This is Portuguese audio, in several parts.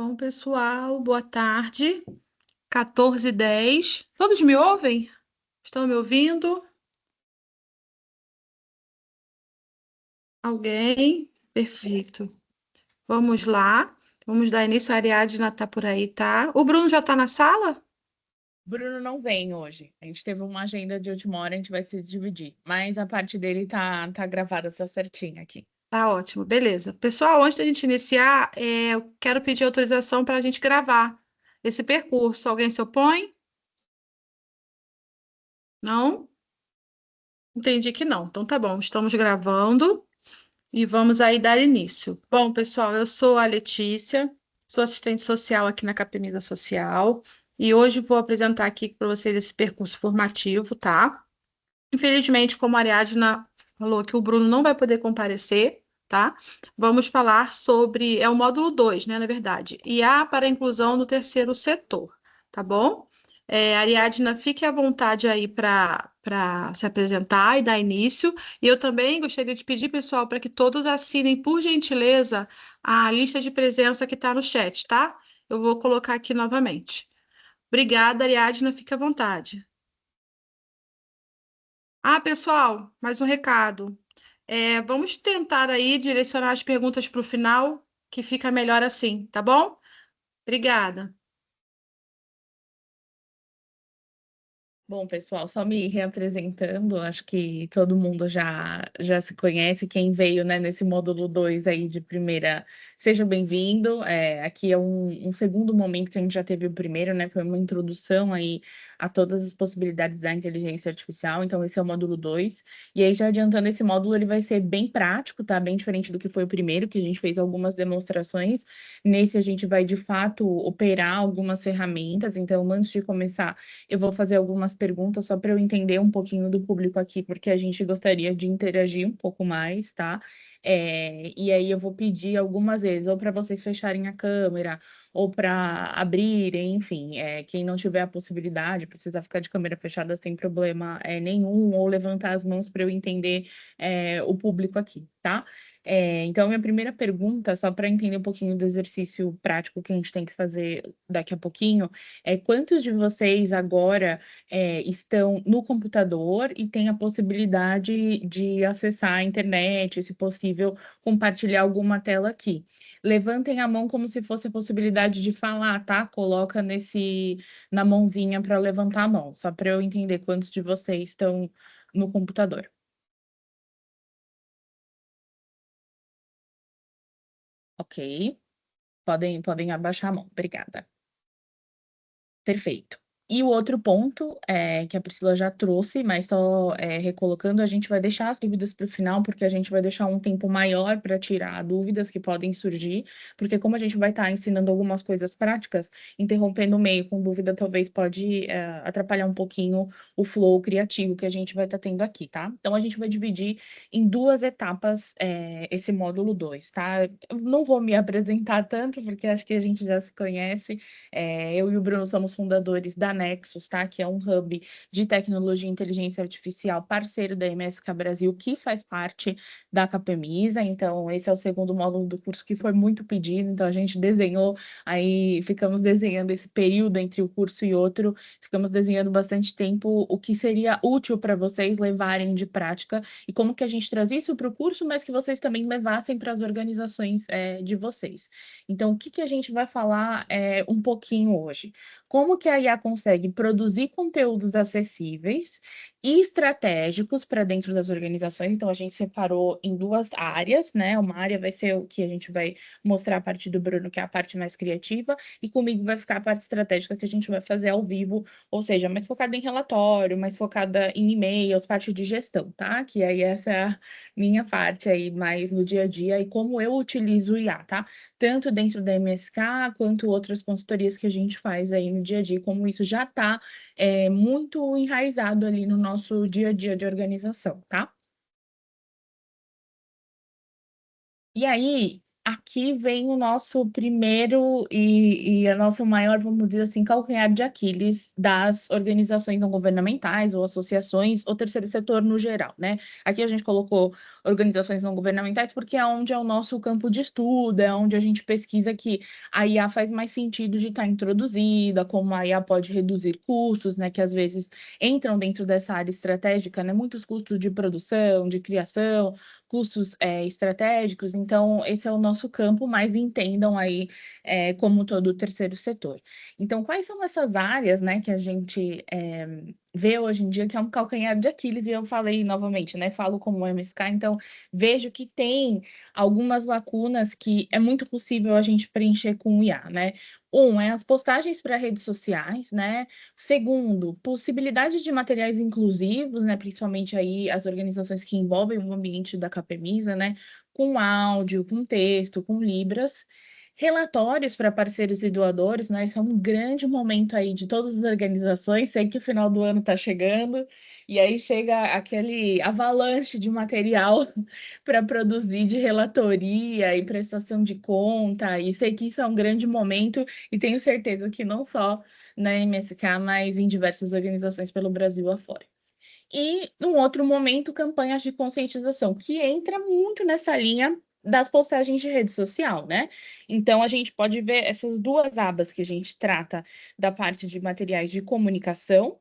Bom, pessoal, boa tarde. 14h10. Todos me ouvem? Estão me ouvindo? Alguém? Perfeito. Vamos lá. Vamos dar início. A Ariadna tá por aí, tá? O Bruno já tá na sala? Bruno não vem hoje. A gente teve uma agenda de última hora, a gente vai se dividir. Mas a parte dele tá gravada, tá certinho aqui. Tá ótimo, beleza. Pessoal, antes da gente iniciar, eu quero pedir autorização para a gente gravar esse percurso. Alguém se opõe? Não? Entendi que não. Então tá bom, estamos gravando. E vamos aí dar início. Bom, pessoal, eu sou a Letícia, sou assistente social aqui na Capemisa Social e hoje vou apresentar aqui para vocês esse percurso formativo, tá? Infelizmente, como a Ariadna falou que o Bruno não vai poder comparecer, tá? Vamos falar sobre, é o módulo 2, né, na verdade, IA para a inclusão no terceiro setor, tá bom? Ariadna, fique à vontade aí para se apresentar e dar início. E eu também gostaria de pedir, pessoal, para que todos assinem, por gentileza, a lista de presença que está no chat, tá? Eu vou colocar aqui novamente. Obrigada, Ariadna, fique à vontade. Ah, pessoal, mais um recado. Vamos tentar aí direcionar as perguntas para o final, que fica melhor assim, tá bom? Obrigada. Bom, pessoal, só me reapresentando, acho que todo mundo já se conhece. Quem veio, né, nesse módulo 2 aí de primeira, seja bem-vindo. Aqui é um segundo momento que a gente já teve o primeiro, né? Foi uma introdução aí a todas as possibilidades da inteligência artificial. Então, esse é o módulo 2. E aí, já adiantando, esse módulo ele vai ser bem prático, tá? Bem diferente do que foi o primeiro, que a gente fez algumas demonstrações. Nesse, a gente vai, de fato, operar algumas ferramentas. Então, antes de começar, eu vou fazer algumas perguntas só para eu entender um pouquinho do público aqui, porque a gente gostaria de interagir um pouco mais, tá? E aí eu vou pedir algumas vezes, ou para vocês fecharem a câmera, ou para abrirem, enfim, quem não tiver a possibilidade, precisar ficar de câmera fechada sem problema nenhum, ou levantar as mãos para eu entender o público aqui, tá? Então, minha primeira pergunta, só para entender um pouquinho do exercício prático que a gente tem que fazer daqui a pouquinho, quantos de vocês agora estão no computador e têm a possibilidade de acessar a internet, se possível, compartilhar alguma tela aqui? Levantem a mão como se fosse a possibilidade de falar, tá? Coloca na mãozinha para levantar a mão, só para eu entender quantos de vocês estão no computador. Ok, podem abaixar a mão. Obrigada. Perfeito. E o outro ponto que a Priscila já trouxe, mas só recolocando, a gente vai deixar as dúvidas para o final, porque a gente vai deixar um tempo maior para tirar dúvidas que podem surgir, porque como a gente vai estar ensinando algumas coisas práticas, interromper no meio com dúvida talvez pode atrapalhar um pouquinho o flow criativo que a gente vai estar tendo aqui, tá? Então a gente vai dividir em duas etapas esse módulo 2, tá? Eu não vou me apresentar tanto, porque acho que a gente já se conhece. Eu e o Bruno somos fundadores da Nexus, tá? Que é um hub de tecnologia e inteligência artificial, parceiro da MSK Brasil, que faz parte da Capemisa. Então, esse é o segundo módulo do curso que foi muito pedido. Então, a gente desenhou, aí ficamos desenhando esse período entre o curso e outro, ficamos desenhando bastante tempo o que seria útil para vocês levarem de prática e como que a gente traz isso para o curso, mas que vocês também levassem para as organizações de vocês. Então, o que que a gente vai falar um pouquinho hoje? Como que a IA consegue produzir conteúdos acessíveis e estratégicos para dentro das organizações? Então, a gente separou em duas áreas, né? Uma área vai ser o que a gente vai mostrar a parte do Bruno, que é a parte mais criativa, e comigo vai ficar a parte estratégica que a gente vai fazer ao vivo, ou seja, mais focada em relatório, mais focada em e-mails, parte de gestão, tá? Que aí essa é a minha parte aí mais no dia a dia e como eu utilizo o IA, tá? Tanto dentro da MSK quanto outras consultorias que a gente faz aí no dia a dia, como isso já está muito enraizado ali no nosso dia a dia de organização, tá? E aí, aqui vem o nosso primeiro e a nossa maior, vamos dizer assim, calcanhar de Aquiles das organizações não governamentais ou associações ou terceiro setor no geral, né? Aqui a gente colocou organizações não governamentais porque é onde é o nosso campo de estudo, é onde a gente pesquisa que a IA faz mais sentido de estar introduzida, como a IA pode reduzir custos, né? Que às vezes entram dentro dessa área estratégica, né? Muitos custos de produção, de criação, custos estratégicos, então esse é o nosso campo, mas entendam aí como todo o terceiro setor. Então, quais são essas áreas, né, que a gente vê hoje em dia que é um calcanhar de Aquiles, e eu falei novamente, né, falo como MSK, então vejo que tem algumas lacunas que é muito possível a gente preencher com o IA, né? Um é as postagens para redes sociais, né? Segundo, possibilidade de materiais inclusivos, né? Principalmente aí as organizações que envolvem o ambiente da Capemisa, né? Com áudio, com texto, com libras. Relatórios para parceiros e doadores, né? Isso é um grande momento aí de todas as organizações. Sei que o final do ano está chegando, e aí chega aquele avalanche de material para produzir de relatoria e prestação de conta. E sei que isso é um grande momento, e tenho certeza que não só na MSK, mas em diversas organizações pelo Brasil afora. E, num outro momento, campanhas de conscientização, que entra muito nessa linha das postagens de rede social, né? Então, a gente pode ver essas duas abas que a gente trata da parte de materiais de comunicação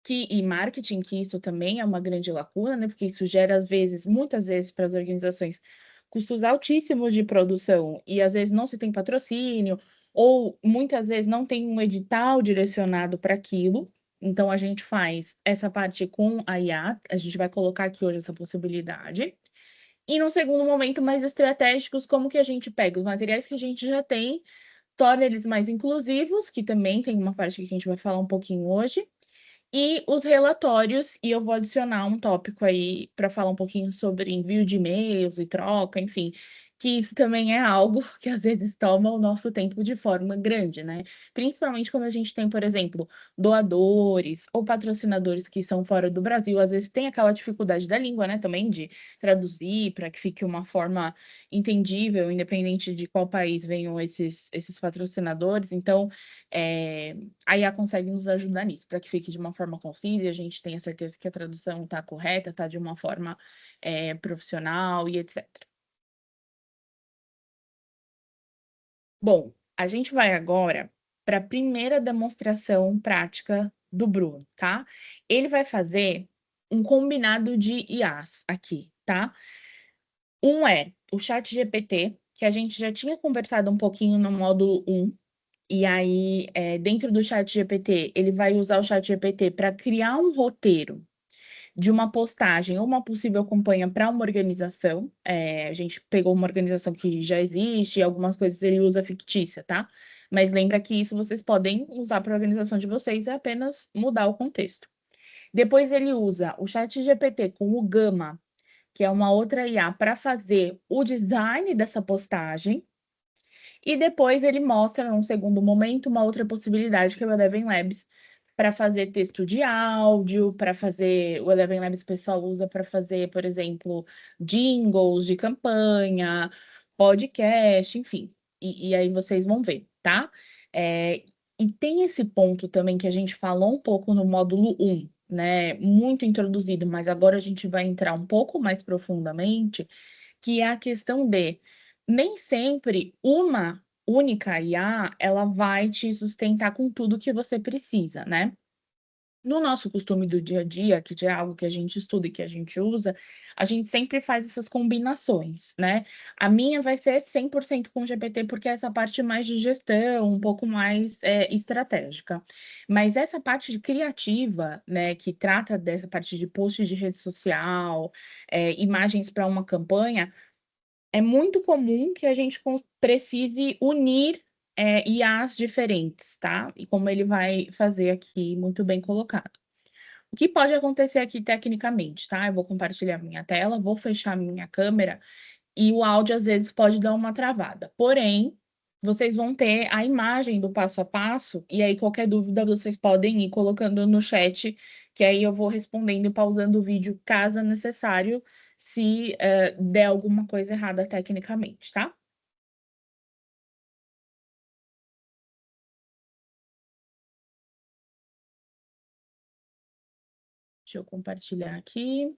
e marketing, que isso também é uma grande lacuna, né? Porque isso gera, às vezes, muitas vezes, para as organizações, custos altíssimos de produção, e às vezes não se tem patrocínio, ou muitas vezes não tem um edital direcionado para aquilo. Então, a gente faz essa parte com a IA, a gente vai colocar aqui hoje essa possibilidade. E no segundo momento, mais estratégicos, como que a gente pega os materiais que a gente já tem, torna eles mais inclusivos, que também tem uma parte que a gente vai falar um pouquinho hoje, e os relatórios, e eu vou adicionar um tópico aí para falar um pouquinho sobre envio de e-mails e troca, enfim, que isso também é algo que às vezes toma o nosso tempo de forma grande, né? Principalmente quando a gente tem, por exemplo, doadores ou patrocinadores que são fora do Brasil, às vezes tem aquela dificuldade da língua, né, também de traduzir para que fique uma forma entendível, independente de qual país venham esses patrocinadores. Então, a IA consegue nos ajudar nisso, para que fique de uma forma concisa e a gente tenha certeza que a tradução está correta, está de uma forma profissional e etc. Bom, a gente vai agora para a primeira demonstração prática do Bruno, tá? Ele vai fazer um combinado de IAs aqui, tá? Um é o chat GPT, que a gente já tinha conversado um pouquinho no módulo 1. E aí, dentro do chat GPT, ele vai usar o chat GPT para criar um roteiro de uma postagem ou uma possível campanha para uma organização. A gente pegou uma organização que já existe, e algumas coisas ele usa fictícia, tá? Mas lembra que isso vocês podem usar para a organização de vocês, é apenas mudar o contexto. Depois ele usa o chat GPT com o Gama, que é uma outra IA, para fazer o design dessa postagem. E depois ele mostra, num segundo momento, uma outra possibilidade que é o Eleven Labs para fazer texto de áudio, para fazer. O Eleven Labs o pessoal usa para fazer, por exemplo, jingles de campanha, podcast, enfim. E aí vocês vão ver, tá? E tem esse ponto também que a gente falou um pouco no módulo 1, né? Muito introduzido, mas agora a gente vai entrar um pouco mais profundamente, que é a questão de nem sempre uma única IA, ela vai te sustentar com tudo que você precisa, né? No nosso costume do dia a dia, que já é algo que a gente estuda e que a gente usa, a gente sempre faz essas combinações, né? A minha vai ser 100% com GPT, porque é essa parte mais de gestão, um pouco mais estratégica. Mas essa parte de criativa, né, que trata dessa parte de post de rede social, imagens para uma campanha, é muito comum que a gente precise unir IAs diferentes, tá? E como ele vai fazer aqui, muito bem colocado. O que pode acontecer aqui tecnicamente, tá? Eu vou compartilhar minha tela, vou fechar minha câmera e o áudio às vezes pode dar uma travada. Porém, vocês vão ter a imagem do passo a passo e aí qualquer dúvida vocês podem ir colocando no chat, que aí eu vou respondendo e pausando o vídeo caso necessário, se der alguma coisa errada tecnicamente, tá? Deixa eu compartilhar aqui.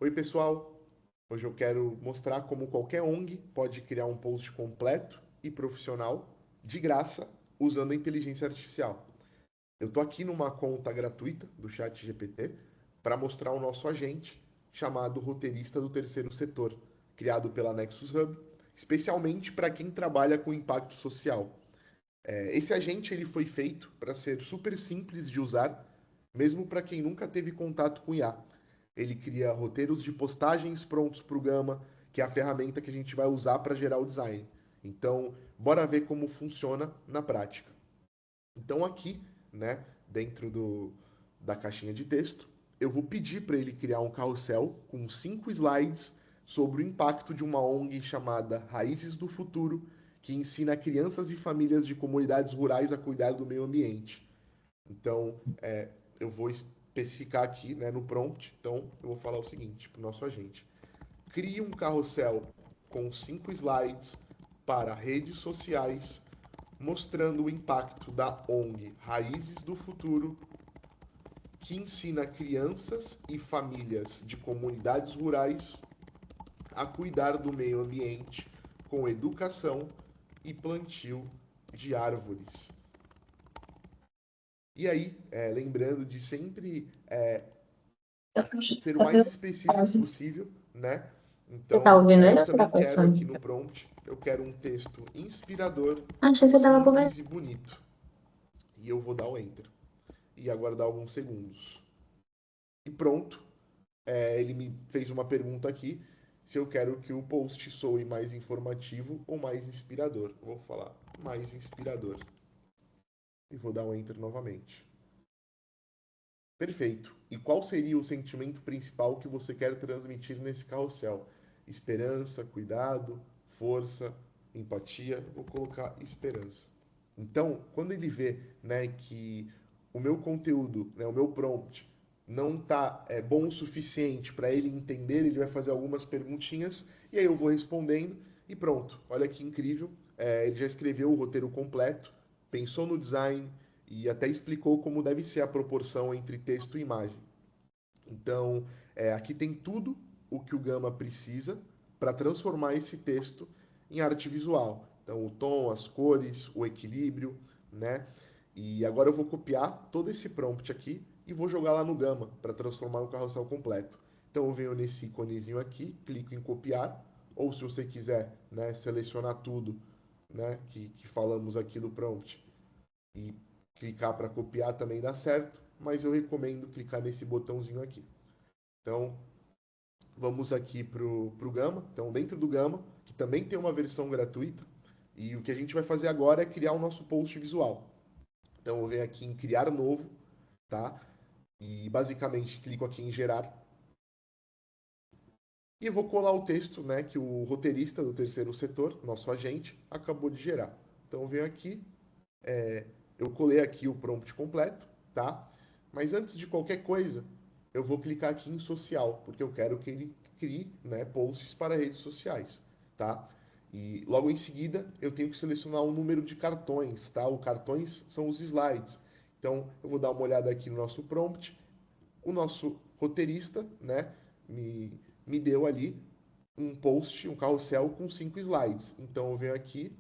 Oi, pessoal! Hoje eu quero mostrar como qualquer ONG pode criar um post completo e profissional de graça usando a inteligência artificial. Eu estou aqui numa conta gratuita do ChatGPT para mostrar o nosso agente chamado Roteirista do Terceiro Setor, criado pela Nexus Hub, especialmente para quem trabalha com impacto social. Esse agente ele foi feito para ser super simples de usar, mesmo para quem nunca teve contato com IA. Ele cria roteiros de postagens prontos para o Gama, que é a ferramenta que a gente vai usar para gerar o design. Então, bora ver como funciona na prática. Então, aqui, né, dentro da caixinha de texto, eu vou pedir para ele criar um carrossel com 5 slides sobre o impacto de uma ONG chamada Raízes do Futuro, que ensina crianças e famílias de comunidades rurais a cuidar do meio ambiente. Então, eu vou especificar aqui, né, no prompt. Então, eu vou falar o seguinte para o nosso agente: crie um carrossel com 5 slides para redes sociais mostrando o impacto da ONG Raízes do Futuro, que ensina crianças e famílias de comunidades rurais a cuidar do meio ambiente com educação e plantio de árvores. E aí, lembrando de sempre ser o mais específico possível, né? Você tá Então, ouvindo ele eu ou você tá também quero aqui pensando? no prompt, eu quero um texto inspirador, Achei que você tava simples conversando. e bonito. E eu vou dar o enter. E aguardar alguns segundos. E pronto, ele me fez uma pergunta aqui, se eu quero que o post soe mais informativo ou mais inspirador. Eu vou falar mais inspirador. E vou dar o enter novamente. Perfeito. E qual seria o sentimento principal que você quer transmitir nesse carrossel? Esperança, cuidado, força, empatia? Vou colocar esperança. Então, quando ele vê, né, que o meu conteúdo, né, o meu prompt, não está bom o suficiente para ele entender, ele vai fazer algumas perguntinhas e aí eu vou respondendo e pronto. Olha que incrível. Ele já escreveu o roteiro completo, pensou no design e até explicou como deve ser a proporção entre texto e imagem. Então, aqui tem tudo o que o Gama precisa para transformar esse texto em arte visual. Então, o tom, as cores, o equilíbrio, né? E agora eu vou copiar todo esse prompt aqui e vou jogar lá no Gama para transformar no carrossel completo. Então, eu venho nesse iconezinho aqui, clico em copiar, ou se você quiser, né, selecionar tudo, né, que falamos aqui do prompt e clicar para copiar também dá certo, mas eu recomendo clicar nesse botãozinho aqui. Então, vamos aqui para o Gama. Então, dentro do Gama, que também tem uma versão gratuita, e o que a gente vai fazer agora é criar o nosso post visual. Então, eu venho aqui em criar novo, tá? E basicamente clico aqui em gerar. E eu vou colar o texto, né, que o roteirista do terceiro setor, nosso agente, acabou de gerar. Então, eu venho aqui, eu colei aqui o prompt completo, tá? Mas antes de qualquer coisa, eu vou clicar aqui em social, porque eu quero que ele crie, né, posts para redes sociais, tá? E logo em seguida, eu tenho que selecionar um número de cartões, tá? Os cartões são os slides. Então, eu vou dar uma olhada aqui no nosso prompt. O nosso roteirista, né, me deu ali um post, um carrossel com 5 slides. Então, eu venho aqui,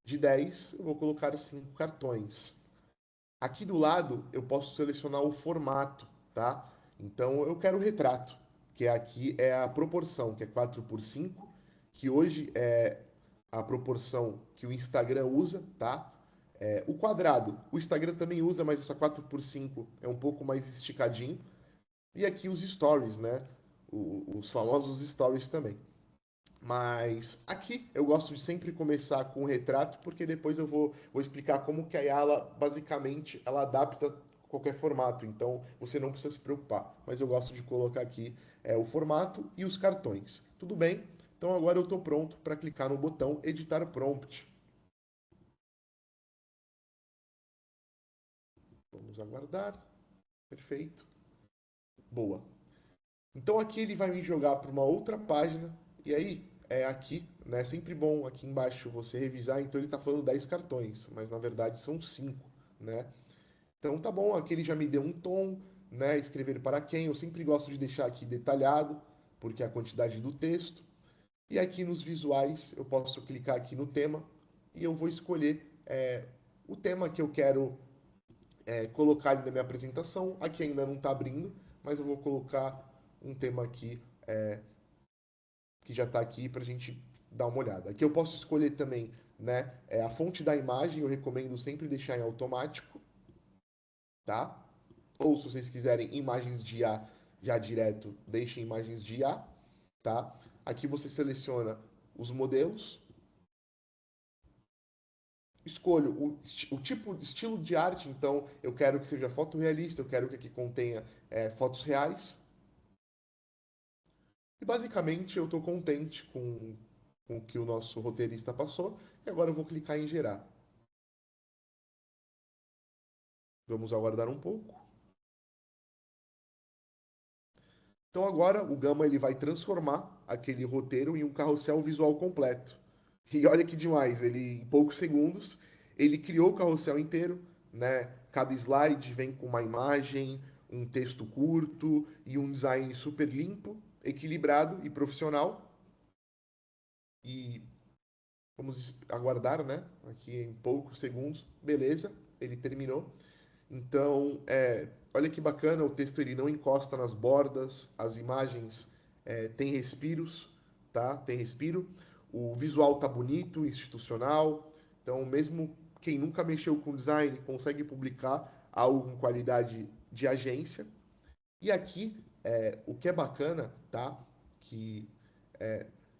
de 10, eu vou colocar 5 cartões. Aqui do lado eu posso selecionar o formato, tá? Então eu quero o retrato, que aqui é a proporção, que é 4:5, que hoje é a proporção que o Instagram usa, tá? O quadrado, o Instagram também usa, mas essa 4:5 é um pouco mais esticadinho. E aqui os stories, né? Os famosos stories também. Mas aqui eu gosto de sempre começar com o retrato, porque depois eu vou explicar como que a Yala, basicamente, ela adapta qualquer formato. Então, você não precisa se preocupar. Mas eu gosto de colocar aqui o formato e os cartões. Tudo bem? Então, agora eu estou pronto para clicar no botão Editar Prompt. Vamos aguardar. Perfeito. Boa. Então aqui ele vai me jogar para uma outra página, e aí é aqui, né? É sempre bom aqui embaixo você revisar, então ele está falando 10 cartões, mas na verdade são 5, né? Então tá bom, aqui ele já me deu um tom, né? Escrever para quem, eu sempre gosto de deixar aqui detalhado, porque é a quantidade do texto. E aqui nos visuais eu posso clicar aqui no tema e eu vou escolher o tema que eu quero colocar ali na minha apresentação. Aqui ainda não está abrindo, mas eu vou colocar um tema aqui que já está aqui para a gente dar uma olhada. Aqui eu posso escolher também, né, a fonte da imagem, eu recomendo sempre deixar em automático, tá? Ou se vocês quiserem imagens de IA já direto, deixem imagens de IA, tá? Aqui você seleciona os modelos, escolho o tipo de estilo de arte, então eu quero que seja fotorrealista, eu quero que aqui contenha fotos reais. E basicamente eu estou contente com o que o nosso roteirista passou, e agora eu vou clicar em gerar. Vamos aguardar um pouco. Então agora o Gama ele vai transformar aquele roteiro em um carrossel visual completo. E olha que demais, ele em poucos segundos ele criou o carrossel inteiro, né? Cada slide vem com uma imagem, um texto curto e um design super limpo, equilibrado e profissional. E vamos aguardar, né? Aqui em poucos segundos, beleza? Ele terminou. Então, olha que bacana, o texto ele não encosta nas bordas, as imagens têm respiros, tá? Tem respiro. O visual tá bonito, institucional. Então, mesmo quem nunca mexeu com design consegue publicar algo com qualidade de agência. E aqui, o que é bacana, tá? Que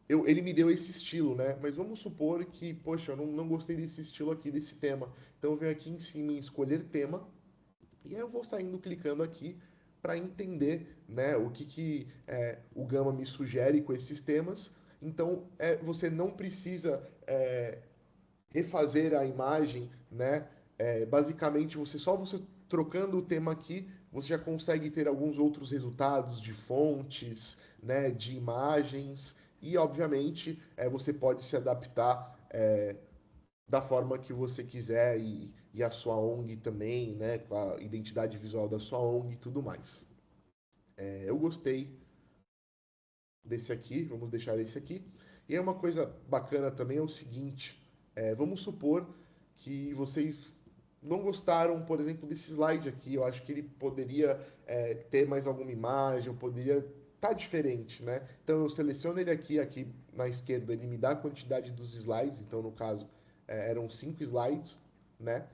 ele me deu esse estilo, né? Mas vamos supor que, poxa, eu não gostei desse estilo aqui, desse tema. Então, eu venho aqui em cima em escolher tema e aí eu vou saindo clicando aqui para entender, né, o que o Gama me sugere com esses temas. Então, você não precisa refazer a imagem, né? Basicamente, você trocando o tema aqui, você já consegue ter alguns outros resultados de fontes, né, de imagens e, obviamente, você pode se adaptar da forma que você quiser e a sua ONG também, né, com a identidade visual da sua ONG e tudo mais. Eu gostei desse aqui, vamos deixar esse aqui. E é uma coisa bacana também é o seguinte, vamos supor que vocês não gostaram, por exemplo, desse slide aqui. Eu acho que ele poderia ter mais alguma imagem, ou poderia estar diferente, né? Então eu seleciono ele aqui na esquerda, ele me dá a quantidade dos slides. Então no caso eram 5 slides, né?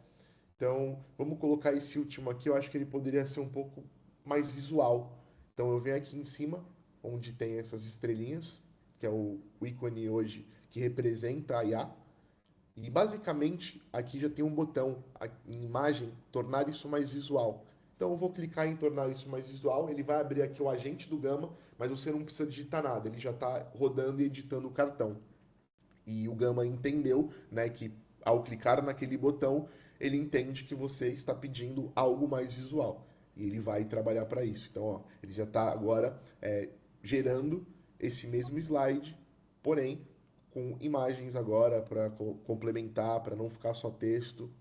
Então vamos colocar esse último aqui. Eu acho que ele poderia ser um pouco mais visual. Então eu venho aqui em cima, onde tem essas estrelinhas, que é o ícone hoje que representa a IA. E basicamente aqui já tem um botão em imagem, tornar isso mais visual. Então eu vou clicar em tornar isso mais visual, ele vai abrir aqui o agente do Gama, mas você não precisa digitar nada, ele já está rodando e editando o cartão. E o Gama entendeu, né, que ao clicar naquele botão, ele entende que você está pedindo algo mais visual. E ele vai trabalhar para isso. Então, ó, ele já está agora gerando esse mesmo slide, porém com imagens agora para complementar, para não ficar só texto.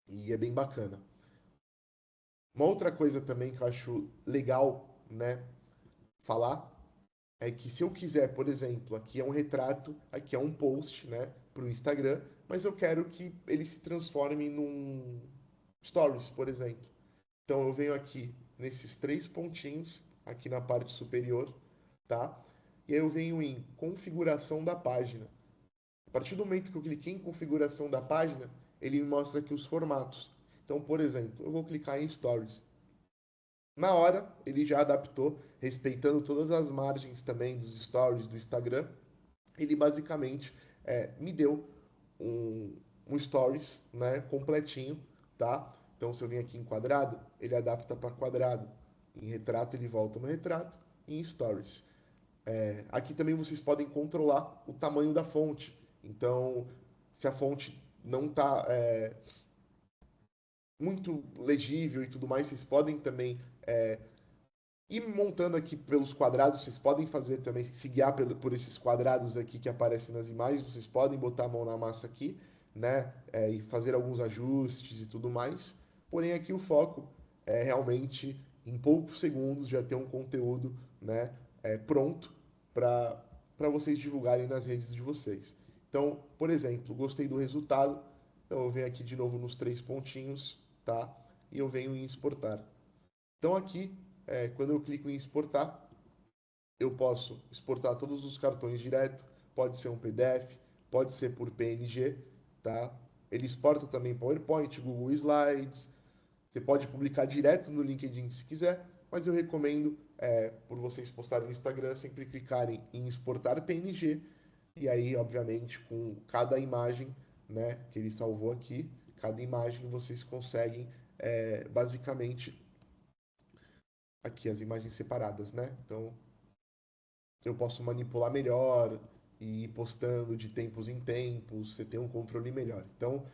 E é bem bacana. Uma outra coisa também que eu acho legal, né, falar é que se eu quiser, por exemplo, aqui é um retrato, aqui é um post, né, para o Instagram, mas eu quero que ele se transforme num stories, por exemplo. Então eu venho aqui nesses 3 pontinhos, aqui na parte superior, tá? E aí eu venho em configuração da página. A partir do momento que eu cliquei em configuração da página, ele me mostra aqui os formatos. Então, por exemplo, eu vou clicar em Stories. Na hora, ele já adaptou, respeitando todas as margens também dos Stories do Instagram. Ele basicamente me deu um Stories, né, completinho, tá? Então, se eu vim aqui em quadrado, ele adapta para quadrado. Em retrato, ele volta no retrato. E em Stories. Aqui também vocês podem controlar o tamanho da fonte. Então, se a fonte não está muito legível e tudo mais, vocês podem também E montando aqui pelos quadrados, vocês podem fazer também, se guiar por esses quadrados aqui que aparecem nas imagens, vocês podem botar a mão na massa aqui, né? E fazer alguns ajustes e tudo mais. Porém, aqui o foco é realmente, em poucos segundos, já ter um conteúdo, né, pronto para vocês divulgarem nas redes de vocês. Então, por exemplo, gostei do resultado, então eu venho aqui de novo nos 3 pontinhos, tá? E eu venho em exportar. Então aqui, quando eu clico em exportar, eu posso exportar todos os cartões direto, pode ser um PDF, pode ser por PNG, tá? Ele exporta também PowerPoint, Google Slides, você pode publicar direto no LinkedIn se quiser, mas eu recomendo, por vocês postarem no Instagram, sempre clicarem em exportar PNG, e aí, obviamente, com cada imagem, né, que ele salvou aqui, cada imagem vocês conseguem, basicamente, aqui as imagens separadas, né? Então, eu posso manipular melhor e ir postando de tempos em tempos, você tem um controle melhor. Então,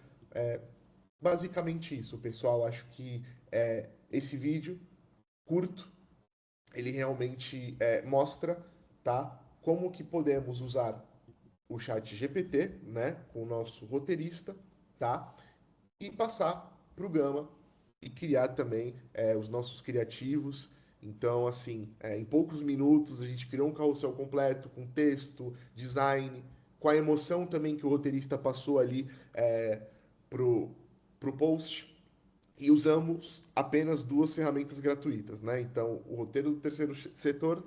basicamente isso, pessoal. Acho que esse vídeo curto, ele realmente mostra, tá, como que podemos usar o chat GPT, né, com o nosso roteirista, tá, e passar para o Gama e criar também os nossos criativos. Então, assim, em poucos minutos a gente criou um carrossel completo com texto, design, com a emoção também que o roteirista passou ali pro post. E usamos apenas 2 ferramentas gratuitas, né? Então, o roteiro do terceiro setor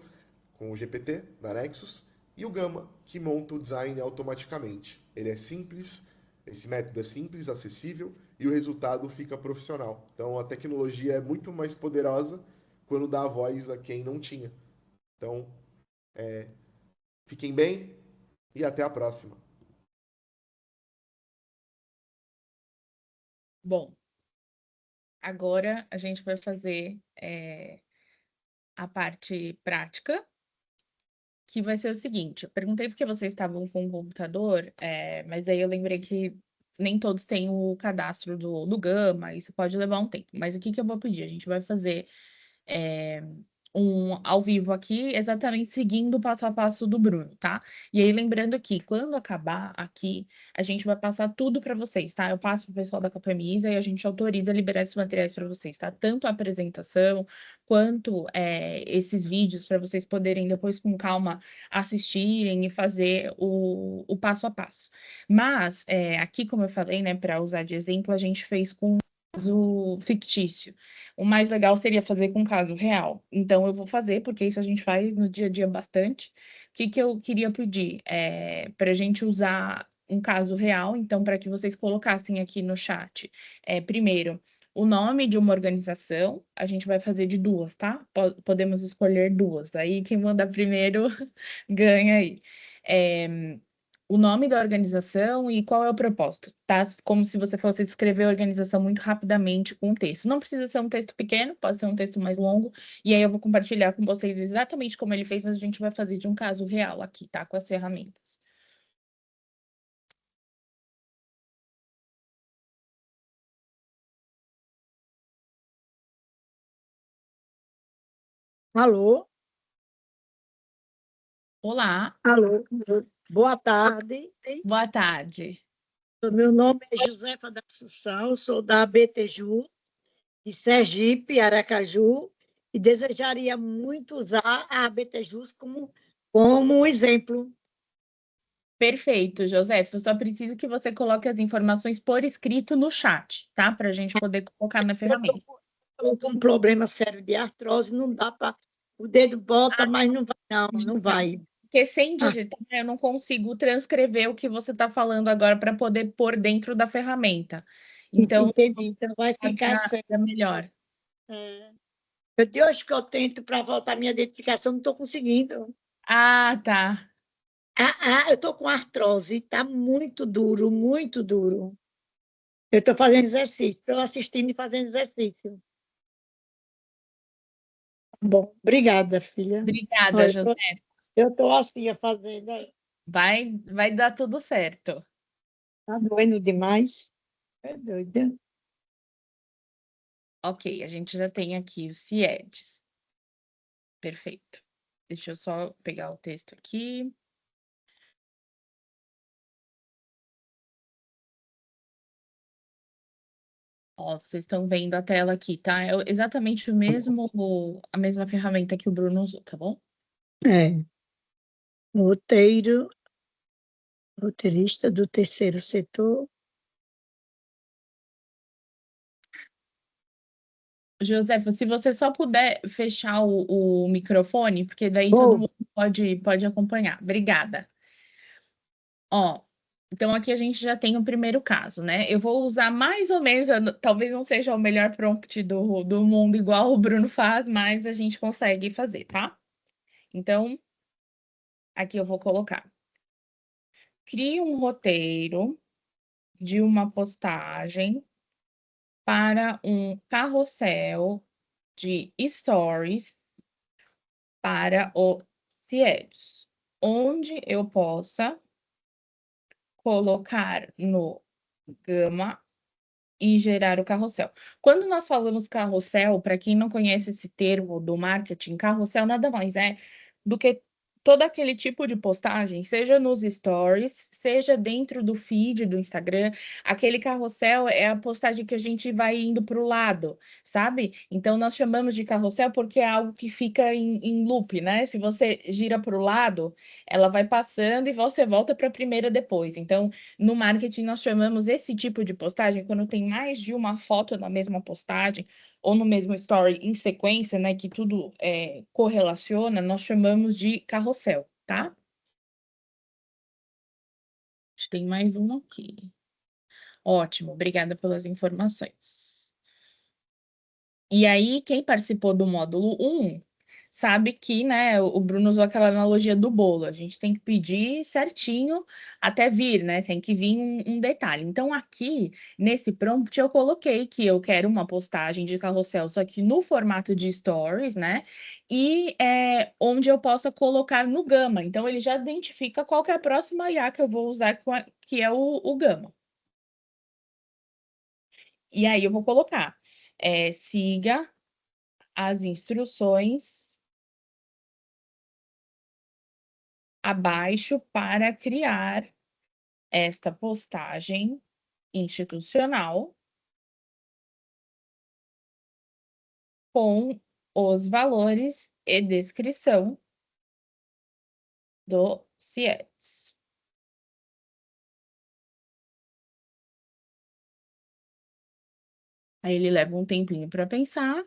com o GPT da Nexus e o Gama, que monta o design automaticamente. Ele é simples, esse método é simples, acessível e o resultado fica profissional. Então a tecnologia é muito mais poderosa quando dá a voz a quem não tinha. Então, fiquem bem e até a próxima. Bom, agora a gente vai fazer a parte prática, que vai ser o seguinte: eu perguntei porque vocês estavam com o computador, mas aí eu lembrei que nem todos têm o cadastro do Gama, isso pode levar um tempo. Mas o que que eu vou pedir? A gente vai fazer um ao vivo aqui, exatamente seguindo o passo a passo do Bruno, tá? E aí, lembrando que quando acabar aqui, a gente vai passar tudo para vocês, tá? Eu passo para o pessoal da Capemisa e a gente autoriza a liberar esses materiais para vocês, tá? Tanto a apresentação quanto esses vídeos para vocês poderem depois com calma assistirem e fazer o passo a passo. Mas aqui, como eu falei, né, para usar de exemplo, a gente fez com caso fictício. O mais legal seria fazer com caso real. Então, eu vou fazer, porque isso a gente faz no dia a dia bastante. O que que eu queria pedir? Para a gente usar um caso real, então, para que vocês colocassem aqui no chat, primeiro, o nome de uma organização, a gente vai fazer de 2, tá? Podemos escolher 2. Aí, quem mandar primeiro ganha aí. O nome da organização e qual é o propósito, tá? Como se você fosse escrever a organização muito rapidamente com um texto. Não precisa ser um texto pequeno, pode ser um texto mais longo, e aí eu vou compartilhar com vocês exatamente como ele fez, mas a gente vai fazer de um caso real aqui, tá? Com as ferramentas. Alô? Olá, Alô? Boa tarde. boa tarde. Meu nome é Josefa da Assunção, sou da ABTJU, de Sergipe, Aracaju, e desejaria muito usar a ABTJus como exemplo. Perfeito, José. Eu só preciso que você coloque as informações por escrito no chat, tá? Para a gente poder colocar na ferramenta. Estou com um problema sério de artrose, não dá para... O dedo bota, mas não vai, não vai. Porque sem digitar, eu não consigo transcrever o que você está falando agora para poder pôr dentro da ferramenta. Então, Entendi, então vai ficar certo. melhor. De hoje que eu tento para voltar a minha identificação, não estou conseguindo. Ah, tá. Eu estou com artrose, está muito duro, muito duro. Eu estou fazendo exercício, estou assistindo e fazendo exercício. Bom, obrigada, filha. Obrigada, Olha, José. eu estou assim, fazendo. Vai dar tudo certo. Está doendo demais. É doida. Ok, a gente já tem aqui os CIEDs. Perfeito. Deixa eu só pegar o texto aqui. Ó, vocês estão vendo a tela aqui, tá? É exatamente a mesma ferramenta que o Bruno usou, tá bom? É. Roteirista do terceiro setor. Josefa, se você só puder fechar o microfone, porque daí todo Vou. mundo pode acompanhar. Obrigada. Ó, então aqui a gente já tem o primeiro caso, né? Eu vou usar mais ou menos, talvez não seja o melhor prompt do mundo, igual o Bruno faz, mas a gente consegue fazer, tá? Então, aqui eu vou colocar. Crie um roteiro de uma postagem para um carrossel de stories para o Threads, onde eu possa colocar no Gama e gerar o carrossel. Quando nós falamos carrossel, para quem não conhece esse termo do marketing, carrossel nada mais é do que todo aquele tipo de postagem, seja nos stories, seja dentro do feed do Instagram, aquele carrossel é a postagem que a gente vai indo para o lado, sabe? Então nós chamamos de carrossel porque é algo que fica em loop, né? Se você gira para o lado, ela vai passando e você volta para a primeira depois. Então, no marketing, nós chamamos esse tipo de postagem quando tem mais de uma foto na mesma postagem ou no mesmo story em sequência, né, que tudo correlaciona, nós chamamos de carrossel, tá? A gente tem mais um aqui. Ótimo, obrigada pelas informações. E aí, quem participou do módulo 1 sabe que, né, o Bruno usou aquela analogia do bolo. A gente tem que pedir certinho até vir, né? Tem que vir um detalhe. Então, aqui, nesse prompt, eu coloquei que eu quero uma postagem de carrossel, só que no formato de stories, né? E onde eu possa colocar no Gama. Então, ele já identifica qual que é a próxima IA que eu vou usar, que é o Gama. E aí, eu vou colocar, siga as instruções abaixo para criar esta postagem institucional com os valores e descrição do CIEDS. Aí ele leva um tempinho para pensar.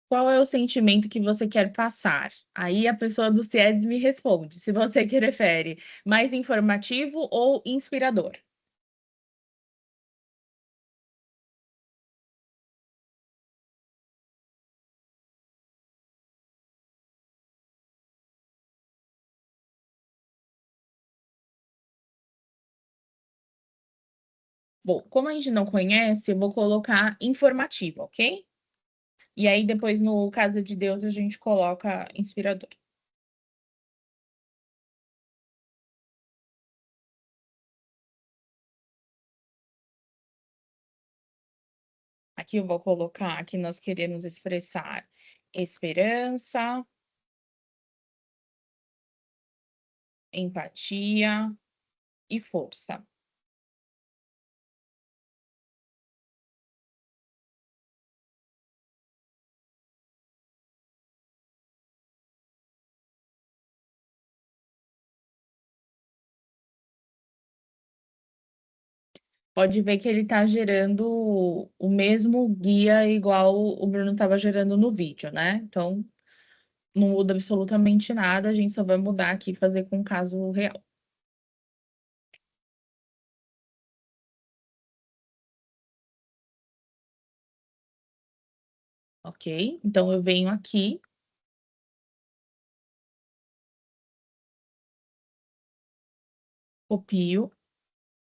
Qual é o sentimento que você quer passar? Aí a pessoa do CIEDS me responde, se você que prefere mais informativo ou inspirador. Bom, como a gente não conhece, eu vou colocar informativo, ok? E aí depois, no Casa de Deus, a gente coloca inspirador. Aqui eu vou colocar que nós queremos expressar esperança, empatia e força. Pode ver que ele está gerando o mesmo guia igual o Bruno estava gerando no vídeo, né? Então, não muda absolutamente nada, a gente só vai mudar aqui e fazer com o caso real. Ok? Então, eu venho aqui, copio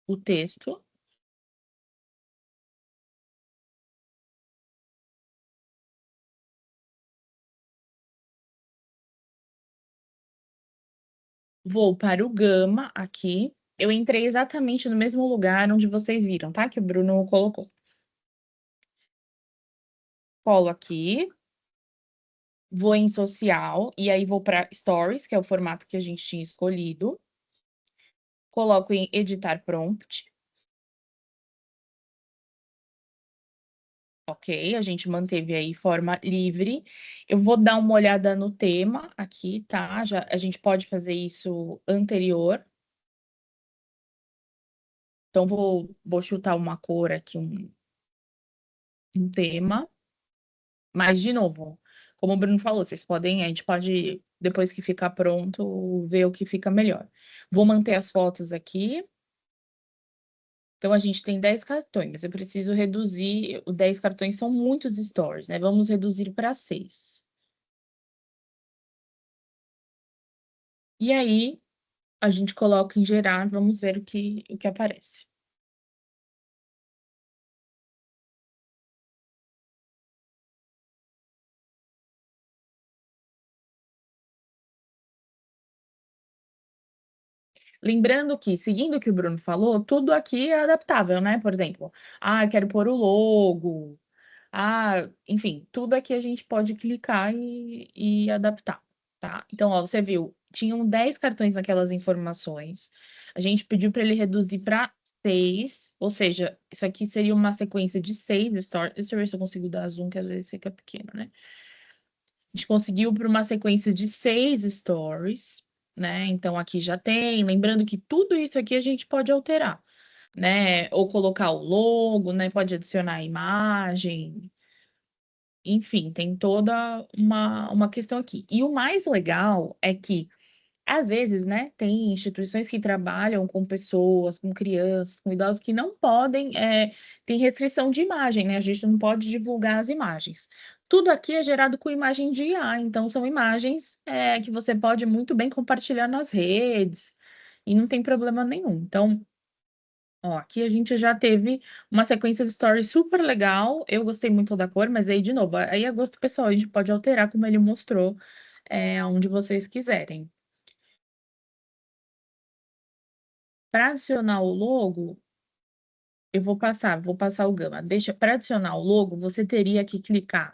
o texto, vou para o Gama aqui. Eu entrei exatamente no mesmo lugar onde vocês viram, tá? Que o Bruno colocou. colo aqui, vou em social, e aí vou para Stories, que é o formato que a gente tinha escolhido. Coloco em editar prompt. Ok, a gente manteve aí forma livre. Eu vou dar uma olhada no tema aqui, tá? Já, a gente pode fazer isso anterior. Então, vou chutar uma cor aqui, um tema. Mas, de novo, como o Bruno falou, vocês podem, a gente pode, depois que ficar pronto, ver o que fica melhor. Vou manter as fotos aqui. Então, a gente tem 10 cartões, mas eu preciso reduzir. Os 10 cartões são muitos stories, né? Vamos reduzir para 6. E aí, a gente coloca em gerar, vamos ver o que aparece. Lembrando que, seguindo o que o Bruno falou, tudo aqui é adaptável, né? Por exemplo, eu quero pôr o logo, enfim, tudo aqui a gente pode clicar e adaptar, tá? Então, ó, você viu, tinham 10 cartões naquelas informações, a gente pediu para ele reduzir para 6, ou seja, isso aqui seria uma sequência de 6 stories. Deixa eu ver se eu consigo dar zoom, que às vezes fica pequeno, né? A gente conseguiu para uma sequência de 6 stories, né? Então, aqui já tem. Lembrando que tudo isso aqui a gente pode alterar, né? Ou colocar o logo, né? Pode adicionar a imagem. Enfim, tem toda uma questão aqui. E o mais legal é que, às vezes, né, tem instituições que trabalham com pessoas, com crianças, com idosos que não podem, tem restrição de imagem, né? A gente não pode divulgar as imagens. Tudo aqui é gerado com imagem de IA, então são imagens, que você pode muito bem compartilhar nas redes e não tem problema nenhum. Então, ó, aqui a gente já teve uma sequência de stories super legal. Eu gostei muito da cor, mas aí, de novo, aí é gosto pessoal, a gente pode alterar como ele mostrou, onde vocês quiserem. Para adicionar o logo, eu vou passar o gama. Para adicionar o logo, você teria que clicar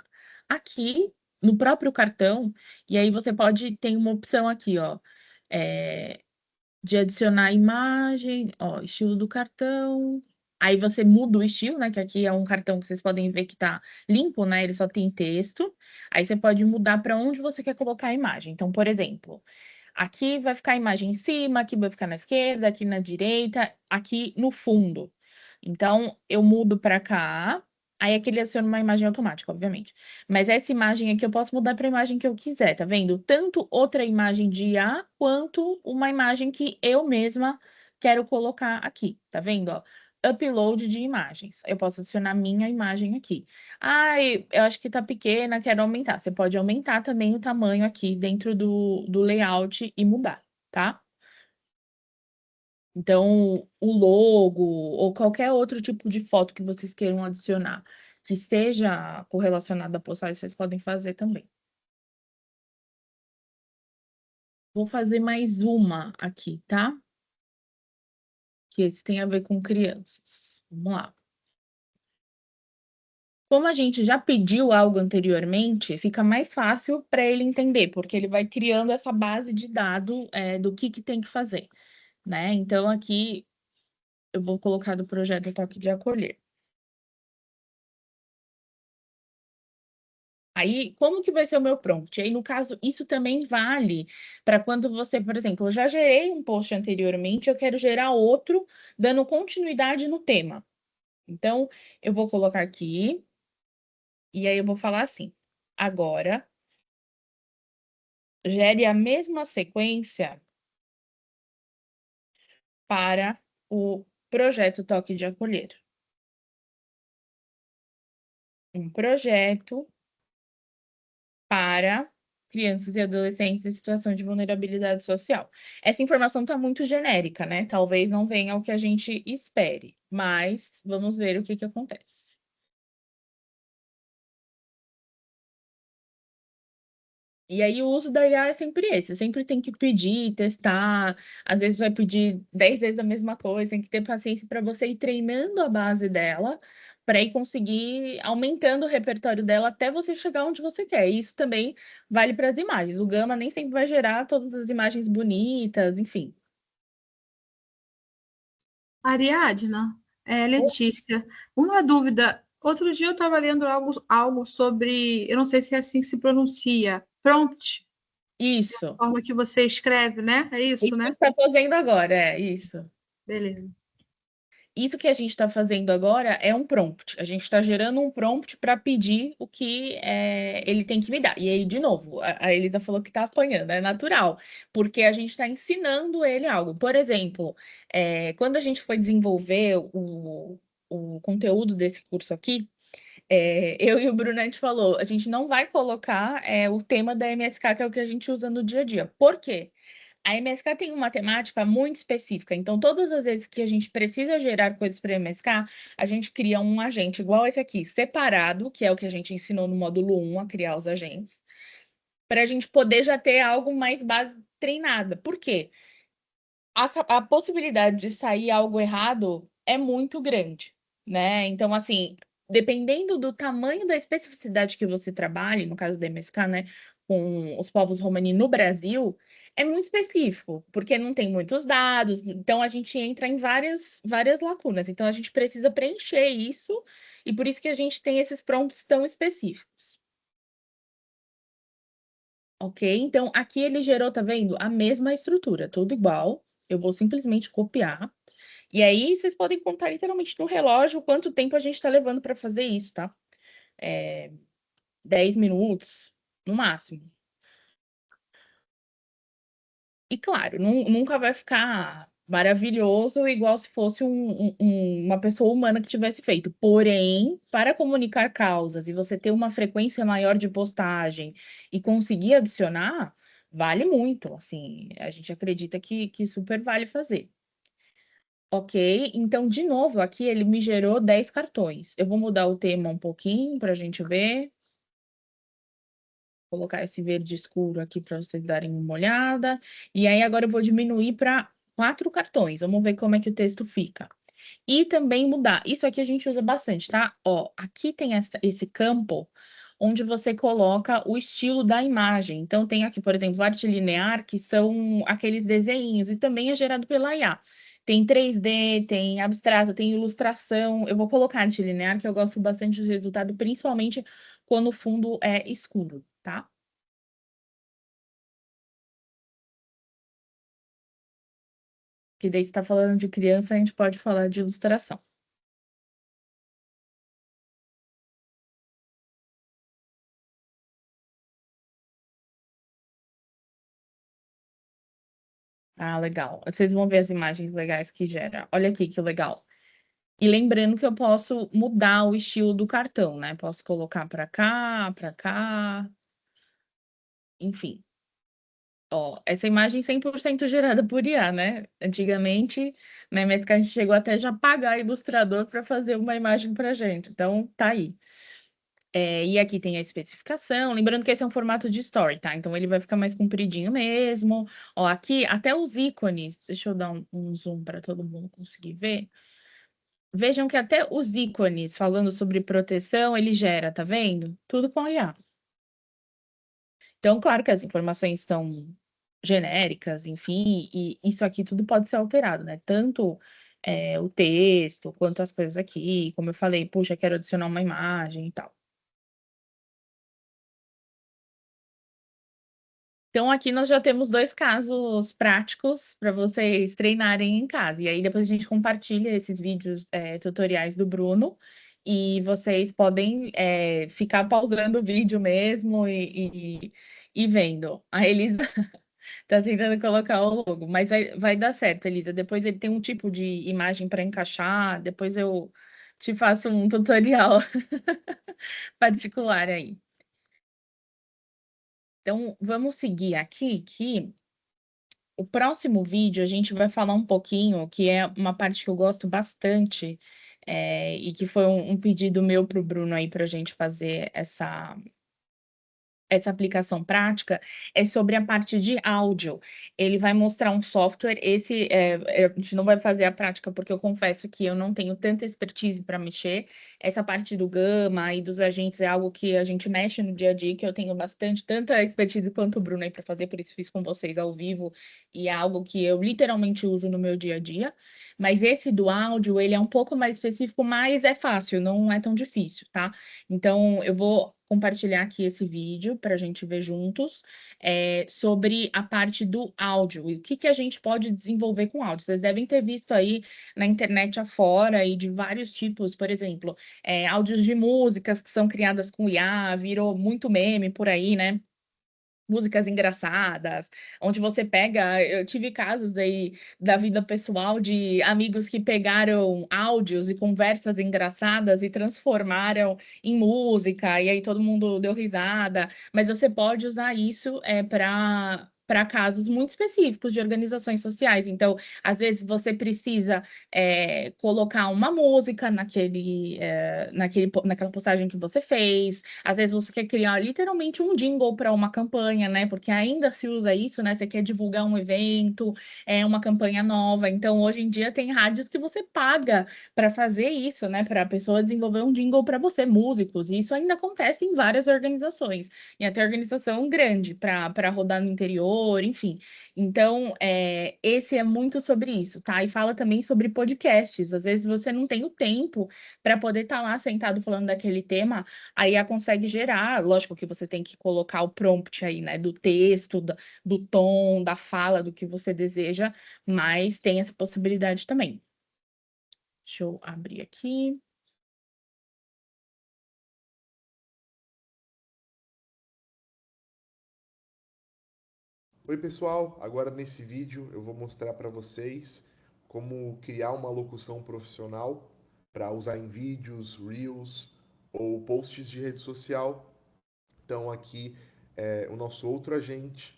aqui no próprio cartão, e aí você pode ter uma opção aqui, ó, é, de adicionar imagem, ó, estilo do cartão. Aí você muda o estilo, né? Que aqui é um cartão que vocês podem ver que tá limpo, né? Ele só tem texto. Aí você pode mudar para onde você quer colocar a imagem. Então, por exemplo, aqui vai ficar a imagem em cima, aqui vai ficar na esquerda, aqui na direita, aqui no fundo. Então, eu mudo para cá, aí aqui ele adiciona uma imagem automática, obviamente. Mas essa imagem aqui eu posso mudar para a imagem que eu quiser, tá vendo? Tanto outra imagem de IA, quanto uma imagem que eu mesma quero colocar aqui, tá vendo? Ó? Upload de imagens. Eu posso adicionar minha imagem aqui. Eu acho que tá pequena, quero aumentar. Você pode aumentar também o tamanho aqui dentro do layout e mudar, tá? Então, o logo ou qualquer outro tipo de foto que vocês queiram adicionar, que seja correlacionada à postagem, vocês podem fazer também. Vou fazer mais uma aqui, tá? Que esse tem a ver com crianças. Vamos lá. Como a gente já pediu algo anteriormente, fica mais fácil para ele entender, porque ele vai criando essa base de dados do que tem que fazer, né? Então, aqui eu vou colocar do projeto Toque de Acolher. Aí, como que vai ser o meu prompt? Aí, no caso, isso também vale para quando você, por exemplo, eu já gerei um post anteriormente, eu quero gerar outro, dando continuidade no tema. Então, eu vou colocar aqui, e aí eu vou falar assim: agora, gere a mesma sequência para o projeto Toque de Acolher. Um projeto para crianças e adolescentes em situação de vulnerabilidade social. Essa informação está muito genérica, né? Talvez não venha o que a gente espere, mas vamos ver o que acontece. E aí, o uso da IA é sempre esse, sempre tem que pedir, testar, às vezes vai pedir 10 vezes a mesma coisa, tem que ter paciência para você ir treinando a base dela, para ir conseguir aumentando o repertório dela até você chegar onde você quer. E isso também vale para as imagens. O Gama nem sempre vai gerar todas as imagens bonitas, enfim. Ariadna, Letícia, uma dúvida. Outro dia eu estava lendo algo sobre, eu não sei se é assim que se pronuncia, prompt, a Isso. forma que você escreve, né? É isso, Isso que né? está fazendo agora, é isso. Beleza. Isso que a gente está fazendo agora é um prompt. A gente está gerando um prompt para pedir o que ele tem que me dar. E aí, de novo, a Elisa falou que está apanhando, é natural, porque a gente está ensinando ele algo. Por exemplo, quando a gente foi desenvolver o conteúdo desse curso aqui, eu e o Bruno, a gente falou, a gente não vai colocar o tema da MSK, que é o que a gente usa no dia a dia. Por quê? A MSK tem uma temática muito específica, então todas as vezes que a gente precisa gerar coisas para a MSK, a gente cria um agente igual esse aqui, separado, que é o que a gente ensinou no módulo 1 a criar os agentes, para a gente poder já ter algo mais base treinada. Por quê? A possibilidade de sair algo errado é muito grande, né? Então, assim, dependendo do tamanho da especificidade que você trabalhe, no caso da MSK, né, com os povos romani no Brasil, é muito específico, porque não tem muitos dados, então a gente entra em várias lacunas. Então, a gente precisa preencher isso, e por isso que a gente tem esses prompts tão específicos. Ok? Então, aqui ele gerou, tá vendo? A mesma estrutura, tudo igual. Eu vou simplesmente copiar. E aí, vocês podem contar literalmente no relógio quanto tempo a gente está levando para fazer isso, tá? 10 minutos, no máximo. E claro, nunca vai ficar maravilhoso igual se fosse uma pessoa humana que tivesse feito. Porém, para comunicar causas e você ter uma frequência maior de postagem e conseguir adicionar, vale muito. Assim, a gente acredita que super vale fazer. Ok, então, de novo, aqui ele me gerou 10 cartões. Eu vou mudar o tema um pouquinho para a gente ver. Colocar esse verde escuro aqui para vocês darem uma olhada. E aí, agora eu vou diminuir para 4 cartões. Vamos ver como é que o texto fica. E também mudar. Isso aqui a gente usa bastante, tá? Ó, aqui tem esse campo onde você coloca o estilo da imagem. Então, tem aqui, por exemplo, arte linear, que são aqueles desenhos, e também é gerado pela IA. Tem 3D, tem abstrato, tem ilustração. Eu vou colocar arte linear, que eu gosto bastante do resultado, principalmente quando o fundo é escuro, tá? Que daí, se tá falando de criança, a gente pode falar de ilustração. Ah, legal. Vocês vão ver as imagens legais que gera. Olha aqui que legal. E lembrando que eu posso mudar o estilo do cartão, né? Posso colocar para cá, enfim. Ó, essa imagem 100% gerada por IA, né? Antigamente, na MSK, a gente chegou até já pagar ilustrador para fazer uma imagem para gente. Então, tá aí. E aqui tem a especificação. Lembrando que esse é um formato de story, tá? Então, ele vai ficar mais compridinho mesmo. Ó, aqui, até os ícones. Deixa eu dar um zoom para todo mundo conseguir ver. Vejam que até os ícones falando sobre proteção, ele gera, tá vendo? Tudo com IA. Então, claro que as informações são genéricas, enfim, e isso aqui tudo pode ser alterado, né? Tanto o texto, quanto as coisas aqui. Como eu falei, puxa, quero adicionar uma imagem e tal. Então, aqui nós já temos 2 casos práticos para vocês treinarem em casa. E aí, depois a gente compartilha esses vídeos tutoriais do Bruno. E vocês podem ficar pausando o vídeo mesmo e vendo. A Elisa tá tentando colocar o logo, mas vai dar certo, Elisa. Depois ele tem um tipo de imagem para encaixar. Depois eu te faço um tutorial particular aí. Então, vamos seguir aqui, que o próximo vídeo a gente vai falar um pouquinho, que é uma parte que eu gosto bastante, e que foi um pedido meu para o Bruno aí para a gente fazer essa aplicação prática é sobre a parte de áudio. Ele vai mostrar um software, a gente não vai fazer a prática porque eu confesso que eu não tenho tanta expertise para mexer. Essa parte do Gama e dos agentes é algo que a gente mexe no dia a dia, que eu tenho bastante, tanta expertise quanto o Bruno aí para fazer, por isso fiz com vocês ao vivo, e é algo que eu literalmente uso no meu dia a dia. Mas esse do áudio, ele é um pouco mais específico, mas é fácil, não é tão difícil, tá? Então, eu vou compartilhar aqui esse vídeo para a gente ver juntos sobre a parte do áudio e o que a gente pode desenvolver com áudio. Vocês devem ter visto aí na internet afora e de vários tipos, por exemplo, áudios de músicas que são criadas com IA, virou muito meme por aí, né? Músicas engraçadas, onde você pega. Eu tive casos aí da vida pessoal de amigos que pegaram áudios e conversas engraçadas e transformaram em música, e aí todo mundo deu risada. Mas você pode usar isso para casos muito específicos de organizações sociais. Então, às vezes, você precisa colocar uma música naquela postagem que você fez. Às vezes você quer criar literalmente um jingle para uma campanha, né? Porque ainda se usa isso, né? Você quer divulgar um evento, uma campanha nova. Então, hoje em dia tem rádios que você paga para fazer isso, né? Para a pessoa desenvolver um jingle para você, músicos. E isso ainda acontece em várias organizações. E até organização grande para rodar no interior, enfim. Então, esse é muito sobre isso, tá? E fala também sobre podcasts. Às vezes você não tem o tempo para poder estar lá sentado falando daquele tema. A IA consegue gerar, lógico que você tem que colocar o prompt aí, né, do texto, do tom, da fala, do que você deseja, mas tem essa possibilidade também. Deixa eu abrir aqui. Oi, pessoal! Agora nesse vídeo eu vou mostrar para vocês como criar uma locução profissional para usar em vídeos, reels ou posts de rede social. Então aqui é o nosso outro agente,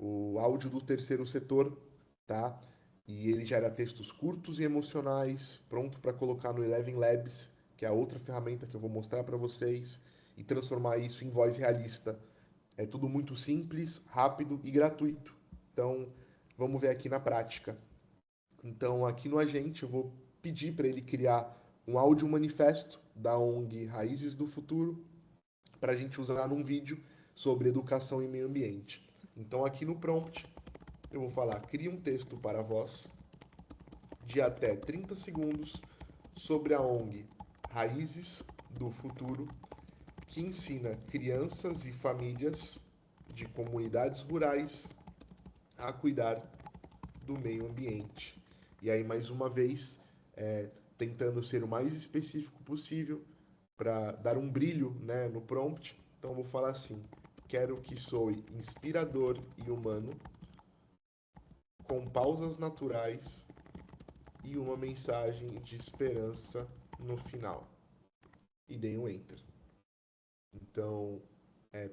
o áudio do terceiro setor, tá? E ele gera textos curtos e emocionais, pronto para colocar no Eleven Labs, que é a outra ferramenta que eu vou mostrar para vocês, e transformar isso em voz realista. É tudo muito simples, rápido e gratuito. Então, vamos ver aqui na prática. Então, aqui no agente, eu vou pedir para ele criar um áudio manifesto da ONG Raízes do Futuro para a gente usar num vídeo sobre educação e meio ambiente. Então, aqui no prompt, eu vou falar: crie um texto para voz de até 30 segundos sobre a ONG Raízes do Futuro, que ensina crianças e famílias de comunidades rurais a cuidar do meio ambiente. E aí, mais uma vez, tentando ser o mais específico possível para dar um brilho, né, no prompt. Então, eu vou falar assim: quero que soe inspirador e humano, com pausas naturais e uma mensagem de esperança no final. E dei um enter. Então,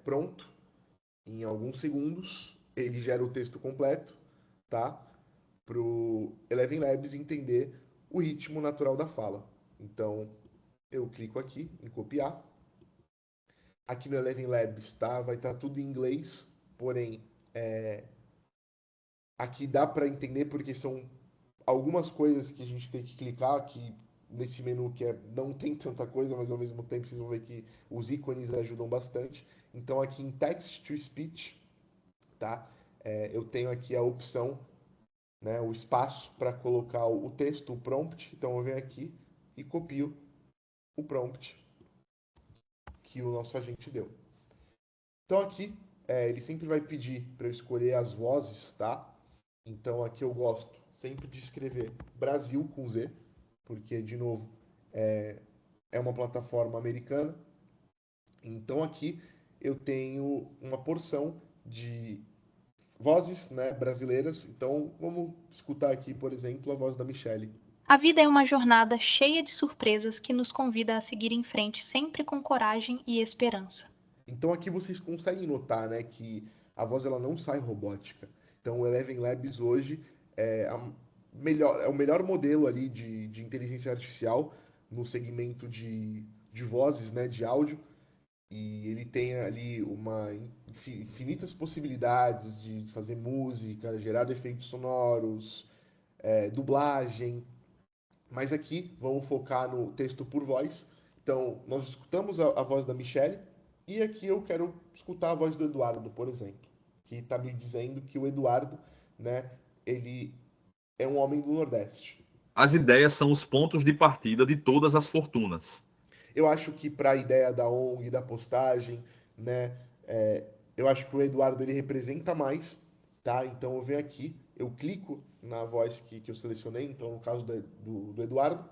pronto. Em alguns segundos, ele gera o texto completo, tá? Para o Eleven Labs entender o ritmo natural da fala. Então, eu clico aqui em copiar. Aqui no Eleven Labs, tá? Vai estar tudo em inglês, porém, aqui dá para entender porque são algumas coisas que a gente tem que clicar aqui nesse menu que não tem tanta coisa, mas ao mesmo tempo vocês vão ver que os ícones ajudam bastante. Então, aqui em Text to Speech, tá? Eu tenho aqui a opção, né, o espaço para colocar o texto, o prompt. Então eu venho aqui e copio o prompt que o nosso agente deu. Então aqui ele sempre vai pedir para eu escolher as vozes, tá? Então aqui eu gosto sempre de escrever Brasil com Z, porque de novo é uma plataforma americana. Então aqui eu tenho uma porção de vozes, né, brasileiras. Então vamos escutar aqui, por exemplo, a voz da Michelle. A vida é uma jornada cheia de surpresas que nos convida a seguir em frente sempre com coragem e esperança. Então aqui vocês conseguem notar, né, que a voz ela não sai robótica. Então o Eleven Labs hoje é o melhor modelo ali de inteligência artificial no segmento de vozes, né, de áudio. e ele tem ali infinitas possibilidades de fazer música, gerar efeitos sonoros, dublagem, mas aqui vamos focar no texto por voz. Então, nós escutamos a voz da Michelle e aqui eu quero escutar a voz do Eduardo, por exemplo, que está me dizendo que o Eduardo, né, ele é um homem do Nordeste. As ideias são os pontos de partida de todas as fortunas. Eu acho que para a ideia da ONG, da postagem, né, eu acho que o Eduardo ele representa mais, tá? Então eu venho aqui, eu clico na voz que eu selecionei, então no caso do Eduardo,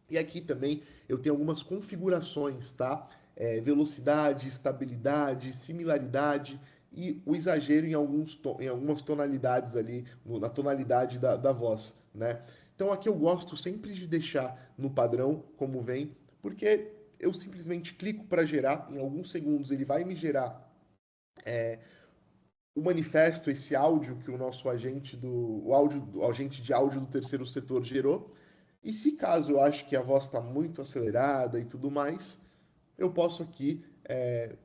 e aqui também eu tenho algumas configurações, tá? Velocidade, estabilidade, similaridade e o exagero em algumas tonalidades ali, na tonalidade da voz, né? Então aqui eu gosto sempre de deixar no padrão, como vem, porque eu simplesmente clico para gerar, em alguns segundos ele vai me gerar o manifesto, esse áudio que o nosso o agente de áudio do terceiro setor gerou. E se caso eu acho que a voz está muito acelerada e tudo mais, eu posso aqui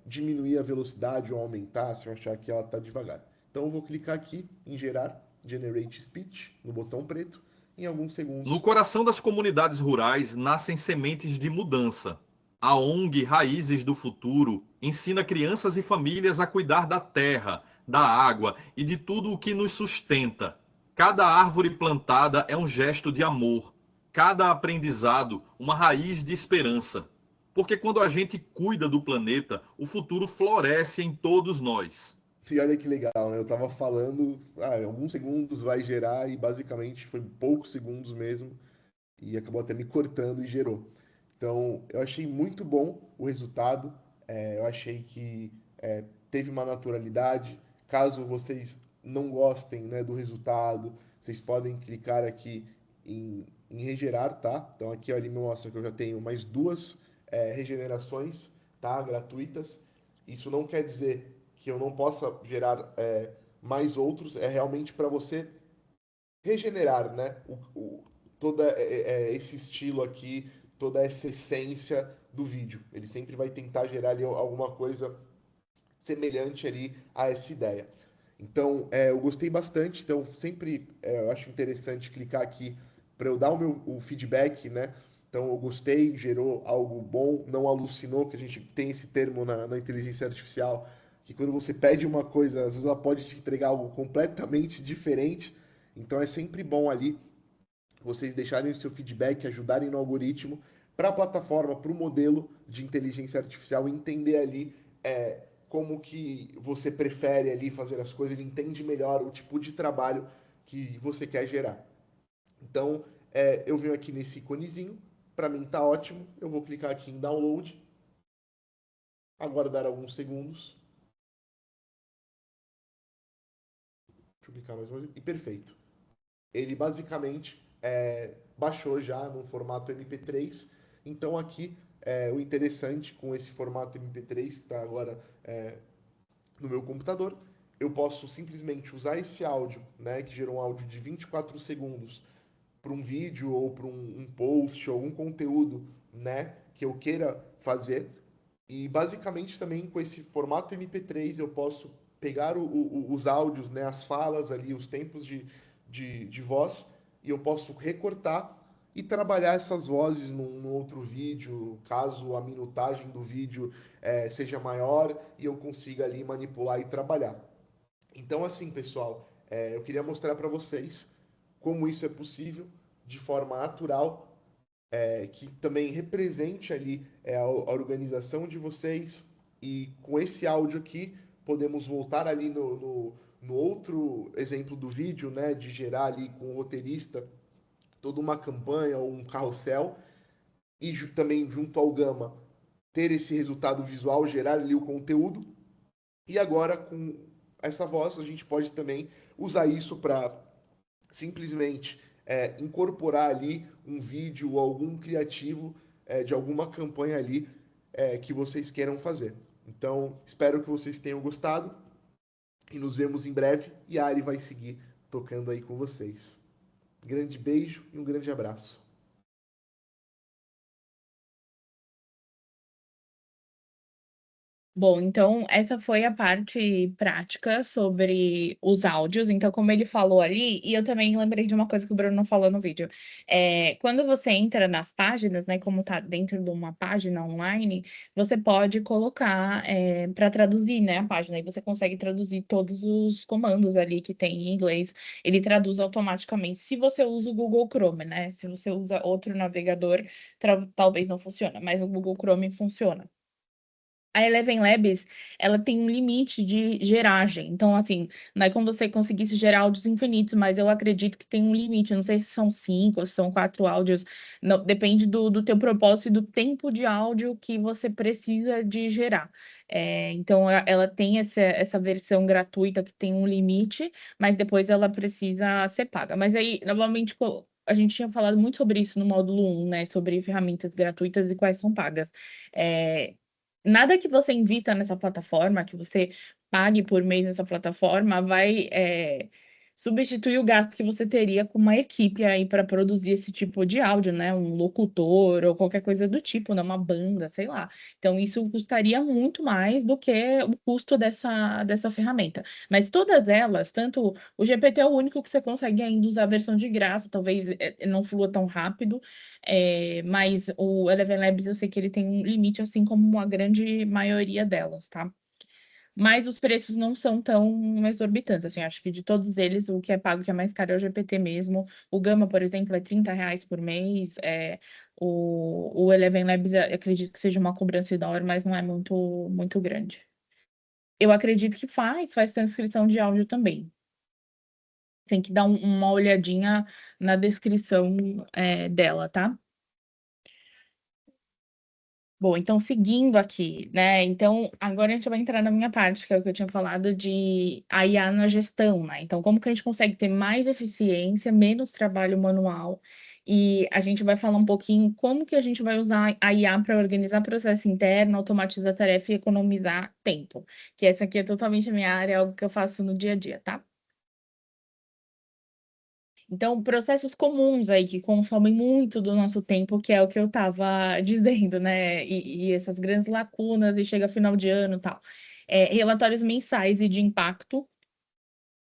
diminuir a velocidade ou aumentar se eu achar que ela está devagar. Então eu vou clicar aqui em gerar, Generate Speech, no botão preto, em alguns segundos. No coração das comunidades rurais nascem sementes de mudança. A ONG Raízes do Futuro ensina crianças e famílias a cuidar da terra, da água e de tudo o que nos sustenta. Cada árvore plantada é um gesto de amor. Cada aprendizado, uma raiz de esperança. Porque quando a gente cuida do planeta, o futuro floresce em todos nós. E olha que legal, né? Eu tava falando, em alguns segundos vai gerar e basicamente foi poucos segundos mesmo e acabou até me cortando e gerou. Então, eu achei muito bom o resultado. Eu achei que teve uma naturalidade. Caso vocês não gostem, né, do resultado, vocês podem clicar aqui em regenerar, tá? Então, aqui ó, ele me mostra que eu já tenho mais duas regenerações, tá? Gratuitas. Isso não quer dizer que eu não possa gerar mais outros. É realmente para você regenerar, né? Todo esse estilo aqui, toda essa essência do vídeo. Ele sempre vai tentar gerar ali alguma coisa semelhante ali a essa ideia. Então, eu gostei bastante. Então, sempre eu acho interessante clicar aqui para eu dar o feedback, né? Então, eu gostei, gerou algo bom, não alucinou, que a gente tem esse termo na inteligência artificial, que quando você pede uma coisa, às vezes ela pode te entregar algo completamente diferente. Então, é sempre bom ali vocês deixarem o seu feedback, ajudarem no algoritmo, para a plataforma, para o modelo de inteligência artificial entender ali como que você prefere ali fazer as coisas, ele entende melhor o tipo de trabalho que você quer gerar. Então, eu venho aqui nesse iconezinho, para mim tá ótimo, eu vou clicar aqui em download, aguardar alguns segundos. Deixa eu clicar mais uma vez, e perfeito. Ele basicamente baixou já no formato MP3. Então aqui o interessante com esse formato MP3 que está agora no meu computador, eu posso simplesmente usar esse áudio, né, que gerou um áudio de 24 segundos para um vídeo ou para um post ou algum conteúdo, né, que eu queira fazer. E basicamente também com esse formato MP3 eu posso pegar os áudios, né, as falas ali, os tempos de voz, e eu posso recortar e trabalhar essas vozes num outro vídeo, caso a minutagem do vídeo seja maior e eu consiga ali manipular e trabalhar. Então, assim, pessoal, eu queria mostrar para vocês como isso é possível de forma natural, que também represente ali a organização de vocês. E com esse áudio aqui, podemos voltar ali no outro exemplo do vídeo, né, de gerar ali com o roteirista toda uma campanha ou um carrossel, e também junto ao Gama ter esse resultado visual, gerar ali o conteúdo. E agora com essa voz a gente pode também usar isso para simplesmente incorporar ali um vídeo ou algum criativo de alguma campanha ali que vocês queiram fazer. Então, espero que vocês tenham gostado e nos vemos em breve. E a Ari vai seguir tocando aí com vocês. Um grande beijo e um grande abraço. Bom, então essa foi a parte prática sobre os áudios. Então, como ele falou ali, e eu também lembrei de uma coisa que o Bruno falou no vídeo. Quando você entra nas páginas, né, como tá dentro de uma página online, você pode colocar para traduzir, né, a página, e você consegue traduzir todos os comandos ali que tem em inglês. Ele traduz automaticamente. Se você usa o Google Chrome, né? Se você usa outro navegador, talvez não funcione, mas o Google Chrome funciona. A Eleven Labs, ela tem um limite de geragem. Então, assim, não é como você conseguisse gerar áudios infinitos, mas eu acredito que tem um limite. Eu não sei se são 5 ou se são 4 áudios. Não, depende do teu propósito e do tempo de áudio que você precisa de gerar. Então, ela tem essa versão gratuita que tem um limite, mas depois ela precisa ser paga. Mas aí, novamente, a gente tinha falado muito sobre isso no módulo 1, né? Sobre ferramentas gratuitas e quais são pagas. É, Nada que você invista nessa plataforma, que você pague por mês nessa plataforma, vai substituir o gasto que você teria com uma equipe aí para produzir esse tipo de áudio, né? Um locutor ou qualquer coisa do tipo, né? Uma banda, sei lá. Então, isso custaria muito mais do que o custo dessa ferramenta. Mas todas elas, tanto o GPT é o único que você consegue ainda usar a versão de graça, talvez não flua tão rápido. Mas o Eleven Labs eu sei que ele tem um limite, assim como a grande maioria delas, tá? Mas os preços não são tão exorbitantes, assim, acho que de todos eles, o que é pago, que é mais caro é o GPT mesmo. O Gama, por exemplo, é R$ 30 por mês. O Eleven Labs, eu acredito que seja uma cobrança de hora, mas não é muito, muito grande. Eu acredito que faz transcrição de áudio também. Tem que dar uma olhadinha na descrição, dela, tá? Bom, então seguindo aqui, né? Então, agora a gente vai entrar na minha parte, que é o que eu tinha falado de a IA na gestão, né? Então, como que a gente consegue ter mais eficiência, menos trabalho manual? E a gente vai falar um pouquinho como que a gente vai usar a IA para organizar processo interno, automatizar tarefa e economizar tempo. Que essa aqui é totalmente a minha área, é algo que eu faço no dia a dia, tá? Então, processos comuns aí que consomem muito do nosso tempo, que é o que eu estava dizendo, né? E essas grandes lacunas, e chega final de ano e tal. Relatórios mensais e de impacto,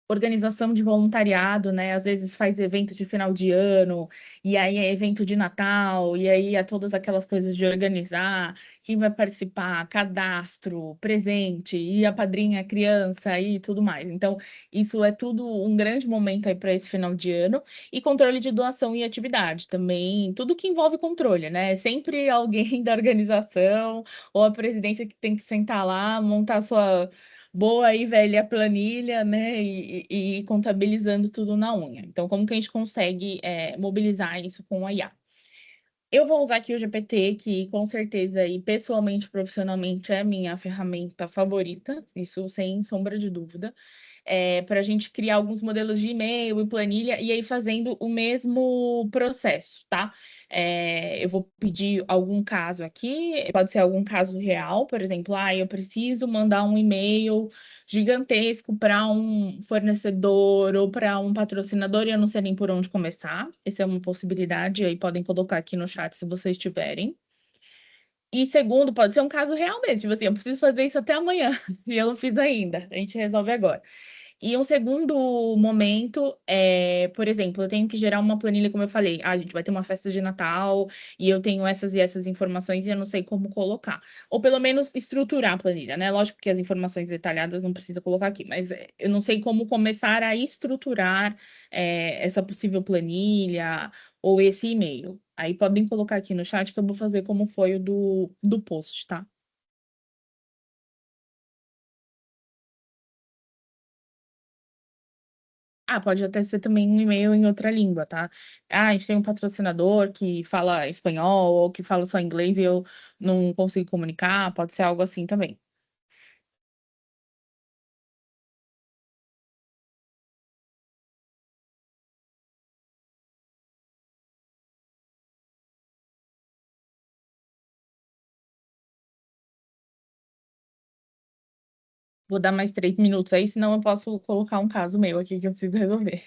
organização de voluntariado, né? Às vezes faz evento de final de ano, e aí é evento de Natal, e aí é todas aquelas coisas de organizar, quem vai participar, cadastro, presente, e a padrinha, a criança e tudo mais. Então, isso é tudo um grande momento aí para esse final de ano, e controle de doação e atividade também, tudo que envolve controle, né? Sempre alguém da organização ou a presidência que tem que sentar lá, montar sua boa e velha planilha, né? E ir contabilizando tudo na unha. Então, como que a gente consegue mobilizar isso com a IA? Eu vou usar aqui o GPT, que com certeza e pessoalmente, profissionalmente, é minha ferramenta favorita, isso sem sombra de dúvida, para a gente criar alguns modelos de e-mail e planilha, e aí fazendo o mesmo processo, tá? Eu vou pedir algum caso aqui, pode ser algum caso real, por exemplo, eu preciso mandar um e-mail gigantesco para um fornecedor ou para um patrocinador e eu não sei nem por onde começar. Essa é uma possibilidade, aí podem colocar aqui no chat se vocês tiverem. E segundo, pode ser um caso real mesmo, tipo assim, eu preciso fazer isso até amanhã e eu não fiz ainda. A gente resolve agora. E um segundo momento por exemplo, eu tenho que gerar uma planilha, como eu falei, a gente vai ter uma festa de Natal e eu tenho essas e essas informações e eu não sei como colocar. Ou pelo menos estruturar a planilha, né? Lógico que as informações detalhadas não precisa colocar aqui, mas eu não sei como começar a estruturar essa possível planilha ou esse e-mail. Aí podem colocar aqui no chat que eu vou fazer como foi o do post, tá? Pode até ser também um e-mail em outra língua, tá? A gente tem um patrocinador que fala espanhol ou que fala só inglês e eu não consigo comunicar, pode ser algo assim também. Vou dar mais 3 minutos aí, senão eu posso colocar um caso meu aqui que eu preciso resolver.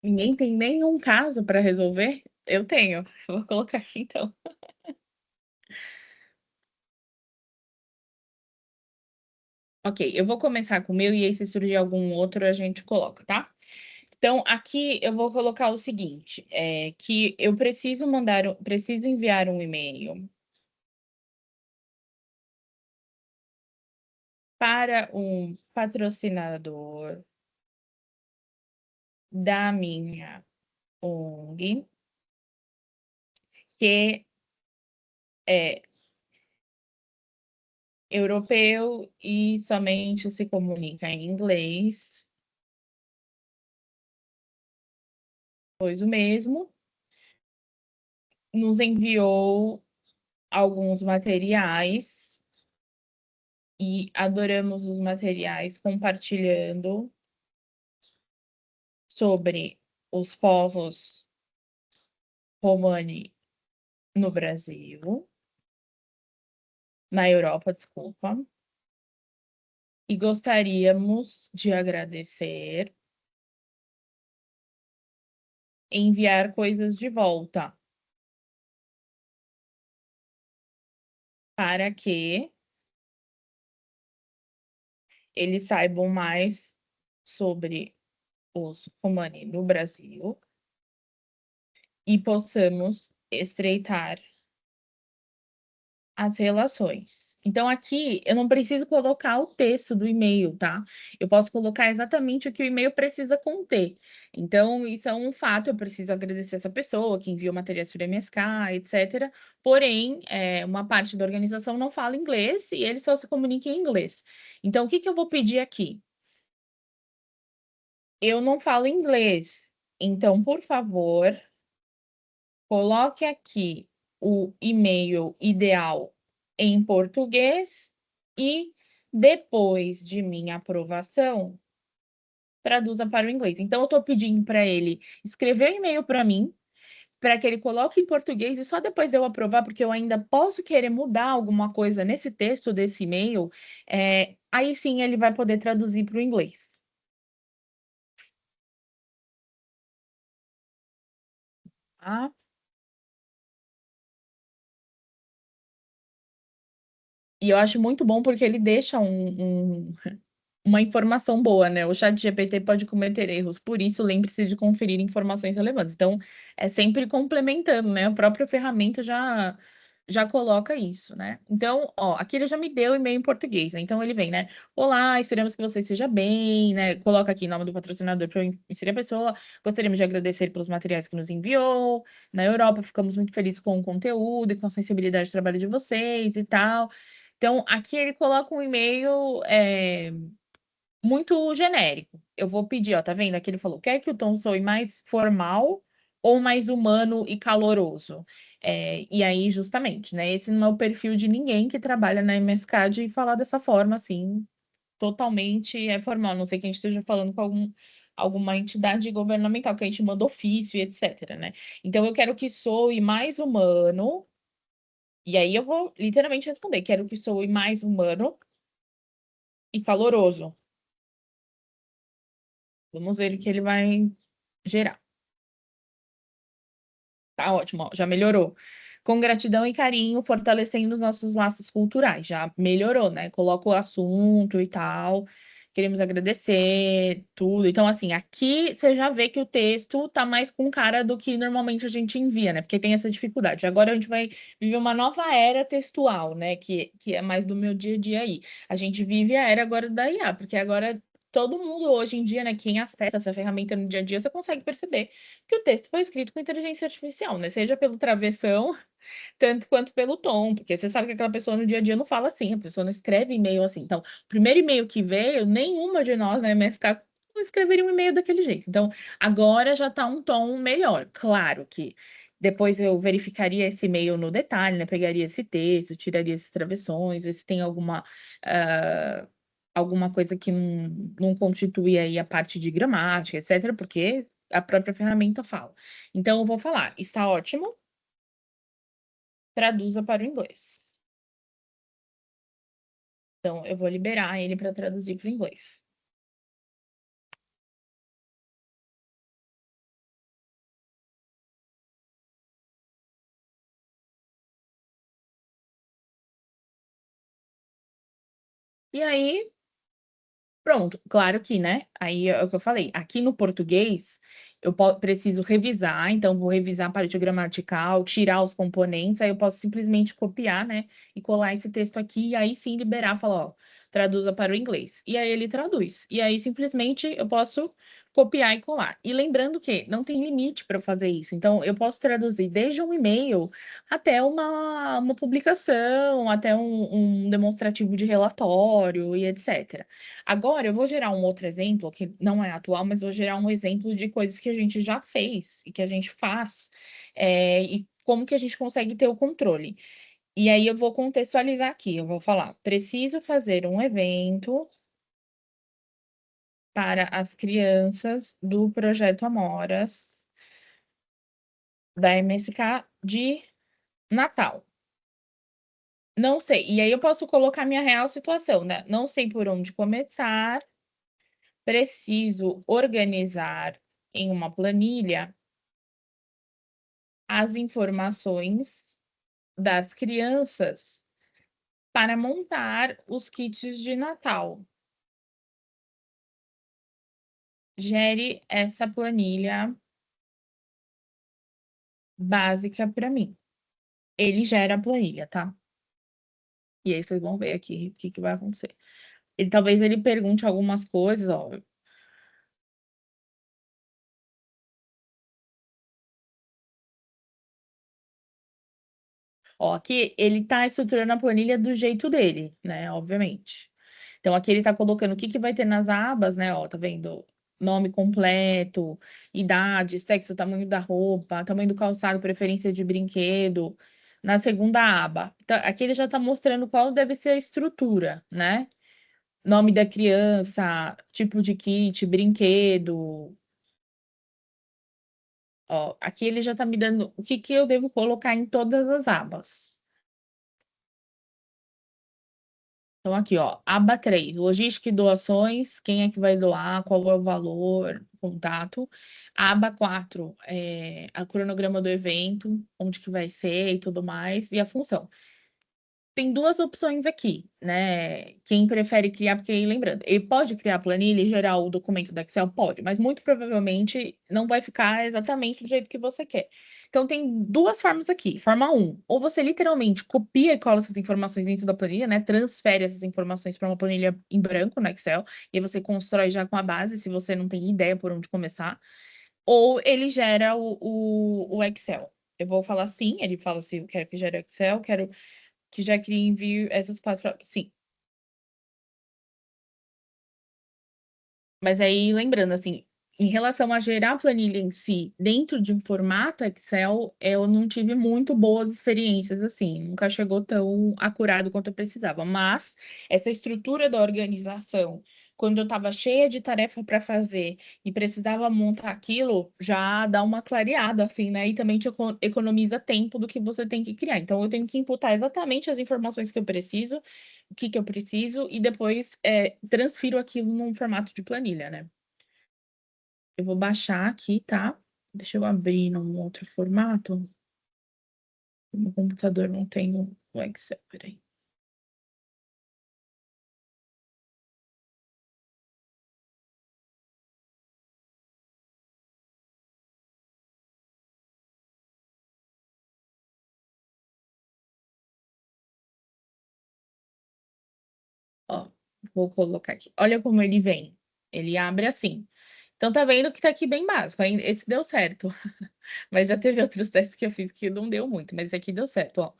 Ninguém tem nenhum caso para resolver? Eu tenho. Vou colocar aqui então. Ok, eu vou começar com o meu e aí se surgir algum outro a gente coloca, tá? Então, aqui eu vou colocar o seguinte, que eu preciso enviar um e-mail para um patrocinador da minha ONG, que é europeu e somente se comunica em inglês, pois o mesmo nos enviou alguns materiais e adoramos os materiais compartilhando sobre os povos romani no Brasil, na Europa, desculpa, e gostaríamos de agradecer e enviar coisas de volta para que eles saibam mais sobre os Romani no Brasil e possamos estreitar as relações. Então, aqui eu não preciso colocar o texto do e-mail, tá? Eu posso colocar exatamente o que o e-mail precisa conter. Então, isso é um fato, eu preciso agradecer essa pessoa que enviou materiais para MSK, etc. Porém, uma parte da organização não fala inglês e eles só se comunicam em inglês. Então, o que que eu vou pedir aqui? Eu não falo inglês, então, por favor, coloque aqui o e-mail ideal em português e, depois de minha aprovação, traduza para o inglês. Então, eu estou pedindo para ele escrever o e-mail para mim, para que ele coloque em português e só depois eu aprovar, porque eu ainda posso querer mudar alguma coisa nesse texto desse e-mail, aí sim ele vai poder traduzir para o inglês. Tá? E eu acho muito bom porque ele deixa uma informação boa, né? O chat GPT pode cometer erros, por isso lembre-se de conferir informações relevantes. Então, é sempre complementando, né? A própria ferramenta já coloca isso, né? Então, ó, aqui ele já me deu e-mail em português, né? Então ele vem, né? Olá, esperamos que você esteja bem, né? Coloca aqui o nome do patrocinador para eu inserir a pessoa. Gostaríamos de agradecer pelos materiais que nos enviou. Na Europa, ficamos muito felizes com o conteúdo e com a sensibilidade de trabalho de vocês e tal. Então, aqui ele coloca um e-mail muito genérico. Eu vou pedir, ó, tá vendo? Aqui ele falou, quer que o tom soe mais formal ou mais humano e caloroso? E aí, justamente, né? Esse não é o perfil de ninguém que trabalha na MSK de falar dessa forma, assim, totalmente formal. A não sei que a gente esteja falando com alguma entidade governamental, que a gente manda ofício e etc, né? Então, eu quero que soe mais humano, e aí eu vou literalmente responder, quero que soe mais humano e caloroso. Vamos ver o que ele vai gerar. Tá ótimo, ó, já melhorou. Com gratidão e carinho, fortalecendo os nossos laços culturais. Já melhorou, né? Coloca o assunto e tal. Queremos agradecer, tudo. Então, assim, aqui você já vê que o texto tá mais com cara do que normalmente a gente envia, né? Porque tem essa dificuldade. Agora a gente vai viver uma nova era textual, né? Que é mais do meu dia a dia aí. A gente vive a era agora da IA, porque agora todo mundo hoje em dia, né? Quem acessa essa ferramenta no dia a dia, você consegue perceber que o texto foi escrito com inteligência artificial, né? Seja pelo travessão, tanto quanto pelo tom, porque você sabe que aquela pessoa no dia a dia não fala assim, a pessoa não escreve e-mail assim. Então, o primeiro e-mail que veio, nenhuma de nós na MSK escreveria um e-mail daquele jeito. Então, agora já está um tom melhor. Claro que depois eu verificaria esse e-mail no detalhe, né? Pegaria esse texto, tiraria esses travessões, ver se tem ah, alguma coisa que não constitui aí a parte de gramática, etc., porque a própria ferramenta fala. Então, eu vou falar, está ótimo, traduza para o inglês. Então, eu vou liberar ele para traduzir para o inglês. E aí, pronto. Claro que, né? Aí é o que eu falei. Aqui no português, eu preciso revisar, então vou revisar a parte gramatical, tirar os componentes, aí eu posso simplesmente copiar, né? E colar esse texto aqui, e aí sim liberar, falar, ó, traduza para o inglês. E aí ele traduz. E aí simplesmente eu posso copiar e colar. E lembrando que não tem limite para fazer isso. Então, eu posso traduzir desde um e-mail até uma publicação, até um demonstrativo de relatório e etc. Agora, eu vou gerar um outro exemplo, que não é atual, mas vou gerar um exemplo de coisas que a gente já fez e que a gente faz, e como que a gente consegue ter o controle. E aí eu vou contextualizar aqui, eu vou falar, preciso fazer um evento para as crianças do Projeto Amoras, da MSK de Natal. Não sei, e aí eu posso colocar minha real situação, né? Não sei por onde começar, preciso organizar em uma planilha as informações das crianças para montar os kits de Natal. Gere essa planilha básica para mim. Ele gera a planilha, tá? E aí vocês vão ver aqui o que, que vai acontecer. Talvez ele pergunte algumas coisas, ó. Ó, aqui ele está estruturando a planilha do jeito dele, né? Obviamente. Então, aqui ele está colocando o que, que vai ter nas abas, né? Ó, tá vendo? Nome completo, idade, sexo, tamanho da roupa, tamanho do calçado, preferência de brinquedo. Na segunda aba. Então, aqui ele já está mostrando qual deve ser a estrutura, né? Nome da criança, tipo de kit, brinquedo. Ó, aqui ele já está me dando o que, que eu devo colocar em todas as abas. Então, aqui, ó, aba 3, logística e doações, quem é que vai doar, qual é o valor, contato. Aba 4, a cronograma do evento, onde que vai ser e tudo mais, e a função. Tem duas opções aqui, né? Quem prefere criar, porque lembrando, ele pode criar a planilha e gerar o documento do Excel? Pode, mas muito provavelmente não vai ficar exatamente do jeito que você quer. Então, tem duas formas aqui. Forma 1, ou você literalmente copia e cola essas informações dentro da planilha, né? Transfere essas informações para uma planilha em branco no Excel, e aí você constrói já com a base, se você não tem ideia por onde começar. Ou ele gera o Excel. Eu vou falar sim, ele fala assim, eu quero que gere o Excel, quero que já crie envio essas quatro. Sim. Mas aí, lembrando, assim, em relação a gerar a planilha em si, dentro de um formato Excel, eu não tive muito boas experiências, assim, nunca chegou tão acurado quanto eu precisava. Mas essa estrutura da organização, quando eu estava cheia de tarefa para fazer e precisava montar aquilo, já dá uma clareada, assim, né? E também te economiza tempo do que você tem que criar. Então, eu tenho que imputar exatamente as informações que eu preciso, o que que eu preciso, e depois transfiro aquilo num formato de planilha, né? Eu vou baixar aqui, tá? Deixa eu abrir num outro formato. No computador não tem o Excel, peraí. Ó, vou colocar aqui. Olha como ele vem. Ele abre assim. Então, tá vendo que tá aqui bem básico. Esse deu certo. Mas já teve outros testes que eu fiz que não deu muito, mas esse aqui deu certo, ó.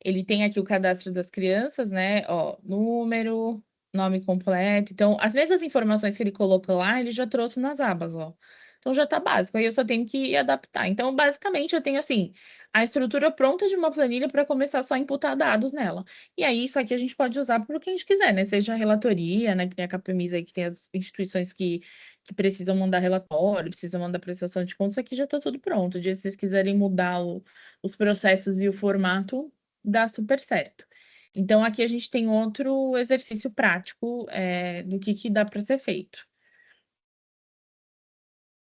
Ele tem aqui o cadastro das crianças, né? Ó, número, nome completo. Então, as mesmas informações que ele colocou lá, ele já trouxe nas abas, ó. Então já tá básico, aí eu só tenho que adaptar. Então, basicamente, eu tenho assim, a estrutura pronta de uma planilha para começar só a imputar dados nela. E aí, isso aqui a gente pode usar para o que a gente quiser, né? Seja a relatoria, né? Que tem a Capemisa aí, que tem as instituições que precisam mandar relatório, precisam mandar prestação de contas, isso aqui já está tudo pronto. O dia que vocês quiserem mudar os processos e o formato, dá super certo. Então, aqui a gente tem outro exercício prático do que dá para ser feito.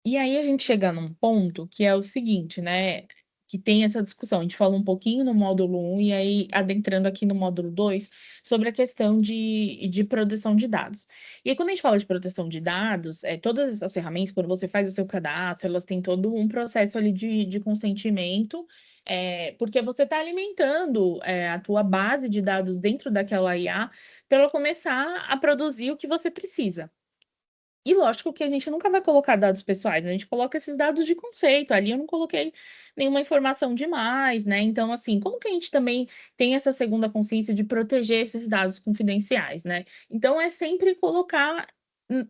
E aí a gente chega num ponto que é o seguinte, né? que tem essa discussão. A gente falou um pouquinho no módulo 1 e aí adentrando aqui no módulo 2 sobre a questão de proteção de dados. E aí, quando a gente fala de proteção de dados, todas essas ferramentas, quando você faz o seu cadastro, elas têm todo um processo ali de consentimento, porque você está alimentando a tua base de dados dentro daquela IA para ela começar a produzir o que você precisa. E lógico que a gente nunca vai colocar dados pessoais, a gente coloca esses dados de conceito. Ali eu não coloquei nenhuma informação demais, né? Então, assim, como que a gente também tem essa segunda consciência de proteger esses dados confidenciais, né? Então, é sempre colocar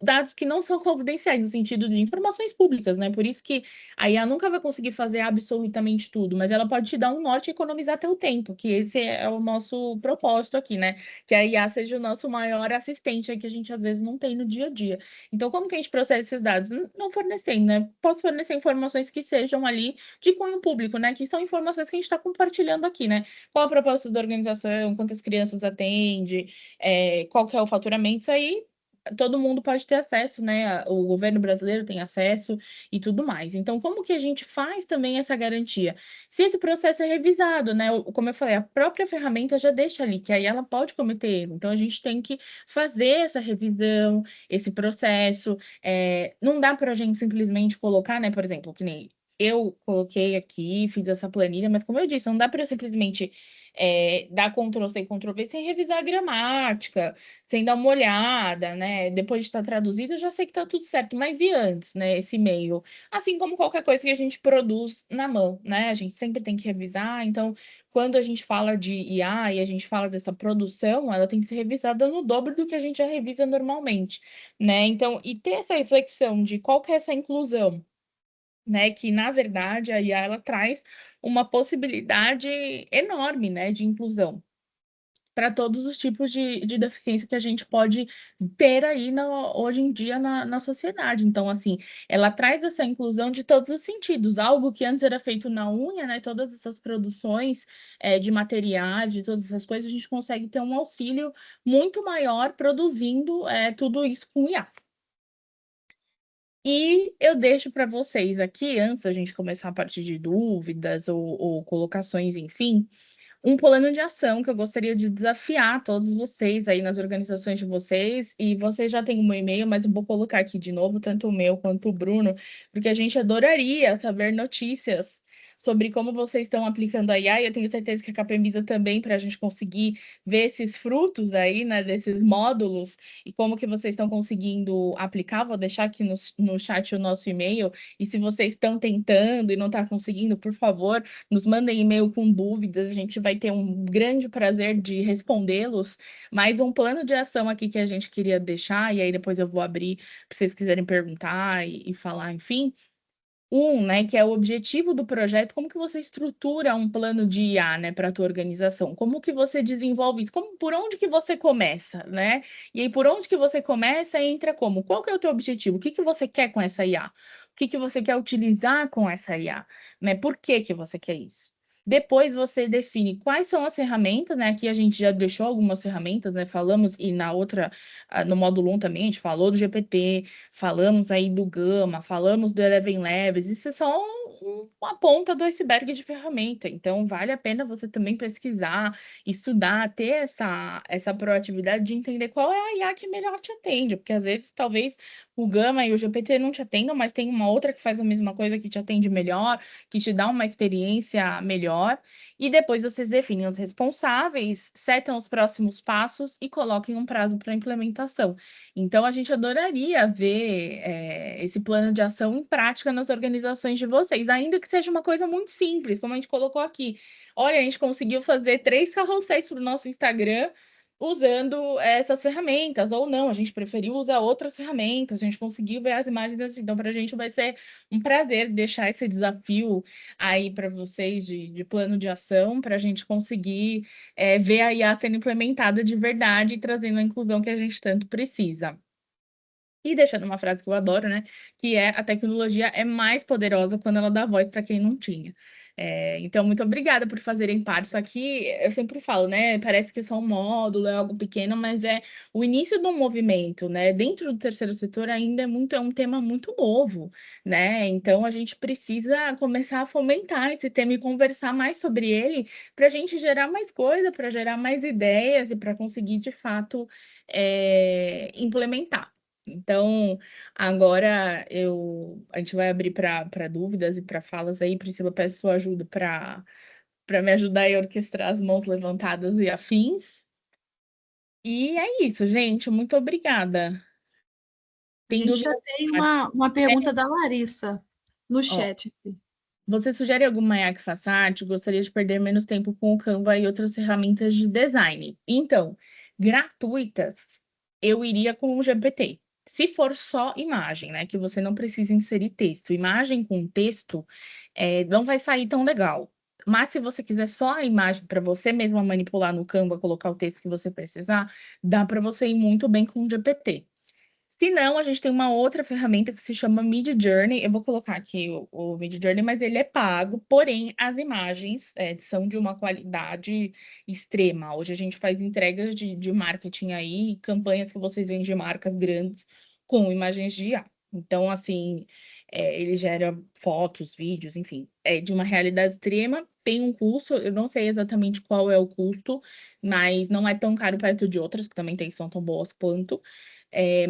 dados que não são confidenciais, no sentido de informações públicas, né? Por isso que a IA nunca vai conseguir fazer absolutamente tudo, mas ela pode te dar um norte e economizar teu tempo, que esse é o nosso propósito aqui, né? Que a IA seja o nosso maior assistente aí, que a gente às vezes não tem no dia a dia. Então, como que a gente processa esses dados? Não fornecendo, né? Posso fornecer informações que sejam ali de cunho público, né? Que são informações que a gente está compartilhando aqui, né? Qual a proposta da organização, quantas crianças atende, qual que é o faturamento, isso aí todo mundo pode ter acesso, né? O governo brasileiro tem acesso e tudo mais. Então, como que a gente faz também essa garantia? Se esse processo é revisado, né? Como eu falei, a própria ferramenta já deixa ali, que aí ela pode cometer erro. Então, a gente tem que fazer essa revisão, esse processo. Não dá para a gente simplesmente colocar, né? Por exemplo, que nem eu coloquei aqui, fiz essa planilha, mas como eu disse, não dá para eu simplesmente dar Ctrl+C, Ctrl+V sem revisar a gramática, sem dar uma olhada, né? Depois de estar traduzido, eu já sei que está tudo certo. Mas e antes, né? Esse e-mail? Assim como qualquer coisa que a gente produz na mão, né? A gente sempre tem que revisar. Então, quando a gente fala de IA e a gente fala dessa produção, ela tem que ser revisada no dobro do que a gente já revisa normalmente, né? Então, e ter essa reflexão de qual que é essa inclusão, né? Que, na verdade, a IA, ela traz uma possibilidade enorme, né? De inclusão para todos os tipos de deficiência que a gente pode ter aí hoje em dia na sociedade. Então, assim, ela traz essa inclusão de todos os sentidos, algo que antes era feito na unha, né? Todas essas produções de materiais, de todas essas coisas, a gente consegue ter um auxílio muito maior produzindo tudo isso com IA. E eu deixo para vocês aqui, antes da gente começar a partir de dúvidas ou colocações, enfim, um plano de ação que eu gostaria de desafiar todos vocês aí nas organizações de vocês. E vocês já têm o meu e-mail, mas eu vou colocar aqui de novo, tanto o meu quanto o Bruno, porque a gente adoraria saber notícias sobre como vocês estão aplicando a IA. E eu tenho certeza que a Capemisa também, para a gente conseguir ver esses frutos aí, né, desses módulos, e como que vocês estão conseguindo aplicar. Vou deixar aqui no chat o nosso e-mail. E se vocês estão tentando e não estão conseguindo, por favor, nos mandem e-mail com dúvidas, a gente vai ter um grande prazer de respondê-los. Mais um plano de ação aqui que a gente queria deixar, e aí depois eu vou abrir para vocês quiserem perguntar e falar, enfim. Né, que é o objetivo do projeto, como que você estrutura um plano de IA, né, para a tua organização? Como que você desenvolve isso? Por onde que você começa, né? E aí, por onde que você começa, entra como? Qual que é o teu objetivo? O que que você quer com essa IA? O que que você quer utilizar com essa IA? Né? Por que que você quer isso? Depois você define quais são as ferramentas, né? Aqui a gente já deixou algumas ferramentas, né? Falamos, e na outra, no módulo 1 também, a gente falou do GPT, falamos aí do Gama, falamos do Eleven Labs, isso é só uma ponta do iceberg de ferramenta. Então, vale a pena você também pesquisar, estudar, ter essa proatividade de entender qual é a IA que melhor te atende, porque às vezes, talvez, o Gama e o GPT não te atendam, mas tem uma outra que faz a mesma coisa, que te atende melhor, que te dá uma experiência melhor. E depois vocês definem os responsáveis, setam os próximos passos e coloquem um prazo para implementação. Então, a gente adoraria ver esse plano de ação em prática nas organizações de vocês, ainda que seja uma coisa muito simples, como a gente colocou aqui. Olha, a gente conseguiu fazer 3 carrosséis para o nosso Instagram usando essas ferramentas, ou não, a gente preferiu usar outras ferramentas, a gente conseguiu ver as imagens assim. Então, para a gente vai ser um prazer deixar esse desafio aí para vocês de plano de ação, para a gente conseguir ver a IA sendo implementada de verdade e trazendo a inclusão que a gente tanto precisa. E deixando uma frase que eu adoro, né? Que é: a tecnologia é mais poderosa quando ela dá voz para quem não tinha. Então, muito obrigada por fazerem parte. Só que eu sempre falo, né? Parece que é só um módulo, é algo pequeno, mas é o início de um movimento, né? Dentro do terceiro setor ainda é um tema muito novo, né? Então a gente precisa começar a fomentar esse tema e conversar mais sobre ele para a gente gerar mais coisa, para gerar mais ideias e para conseguir de fato implementar. Então, agora a gente vai abrir para dúvidas e para falas aí. Priscila, peço sua ajuda para me ajudar a orquestrar as mãos levantadas e afins. E é isso, gente. Muito obrigada. A Tem gente já dúvida? tem uma pergunta da Larissa no Ó, chat aqui. você sugere alguma IA que faça arte? Gostaria de perder menos tempo com o Canva e outras ferramentas de design. Então, gratuitas, eu iria com o GPT. Se for só imagem, né? Que você não precisa inserir texto. Imagem com texto não vai sair tão legal. Mas se você quiser só a imagem para você mesma manipular no Canva, colocar o texto que você precisar, dá para você ir muito bem com o GPT. Se não, a gente tem uma outra ferramenta que se chama Midjourney. Eu vou colocar aqui o Midjourney, mas ele é pago, porém as imagens são de uma qualidade extrema. Hoje a gente faz entregas de marketing aí, campanhas que vocês veem de marcas grandes com imagens de IA. Então, assim, ele gera fotos, vídeos, enfim, é de uma realidade extrema. Tem um custo, eu não sei exatamente qual é o custo, mas não é tão caro perto de outras que também tem, são tão boas quanto.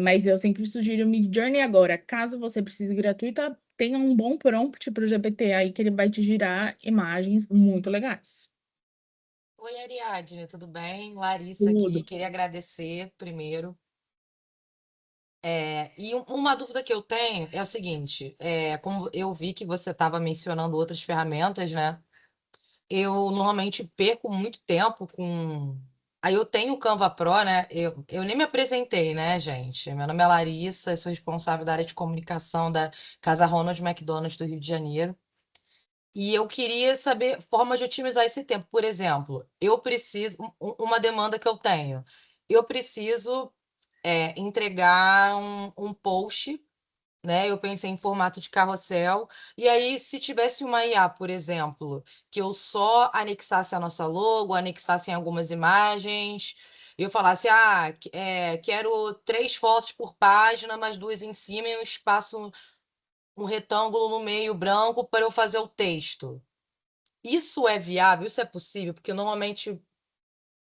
Mas eu sempre sugiro o Midjourney agora. Caso você precise gratuita, tenha um bom prompt para o GPT aí que ele vai te girar imagens muito legais. Oi, Ariadne, tudo bem? Larissa aqui. Tudo. Queria agradecer primeiro. Uma dúvida que eu tenho é o seguinte: como eu vi que você estava mencionando outras ferramentas, né? Eu normalmente perco muito tempo com. Aí eu tenho o Canva Pro, né? Eu nem me apresentei, né, gente? Meu nome é Larissa, eu sou responsável da área de comunicação da Casa Ronald McDonald do Rio de Janeiro. E eu queria saber formas de otimizar esse tempo. Por exemplo, eu preciso, uma demanda que eu tenho, eu preciso entregar um post, né? Eu pensei em formato de carrossel. E aí, se tivesse uma IA, por exemplo, que eu só anexasse a nossa logo, anexasse em algumas imagens, eu falasse, quero 3 fotos por página, mais 2 em cima e um espaço, um retângulo no meio branco para eu fazer o texto. Isso é viável? Isso é possível? Porque normalmente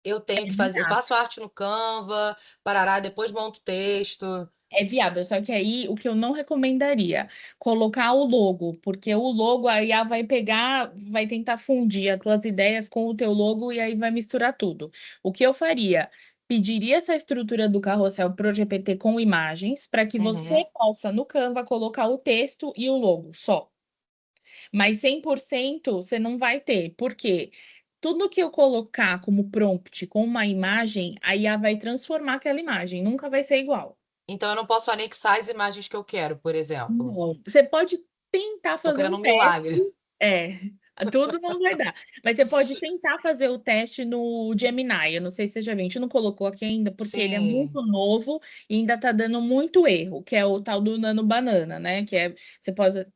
eu tenho que fazer, eu faço arte no Canva, parará, depois monto o texto. É viável, só que aí o que eu não recomendaria, colocar o logo, porque o logo a IA vai pegar, vai tentar fundir as tuas ideias com o teu logo e aí vai misturar tudo. O que eu faria? Pediria essa estrutura do carrossel para o GPT com imagens, para que você Uhum. possa no Canva colocar o texto e o logo só. Mas 100% você não vai ter, porque tudo que eu colocar como prompt com uma imagem, a IA vai transformar aquela imagem, nunca vai ser igual. Então eu não posso anexar as imagens que eu quero, por exemplo. Não. Você pode tentar Tô fazer querendo um um teste, milagre. é, tudo não vai dar. Mas você pode tentar fazer o teste no Gemini. Eu não sei se você já viu, a gente não colocou aqui ainda, porque ele é Sim. muito novo e ainda tá dando muito erro, que é o tal do Nano Banana, né? Que é você pode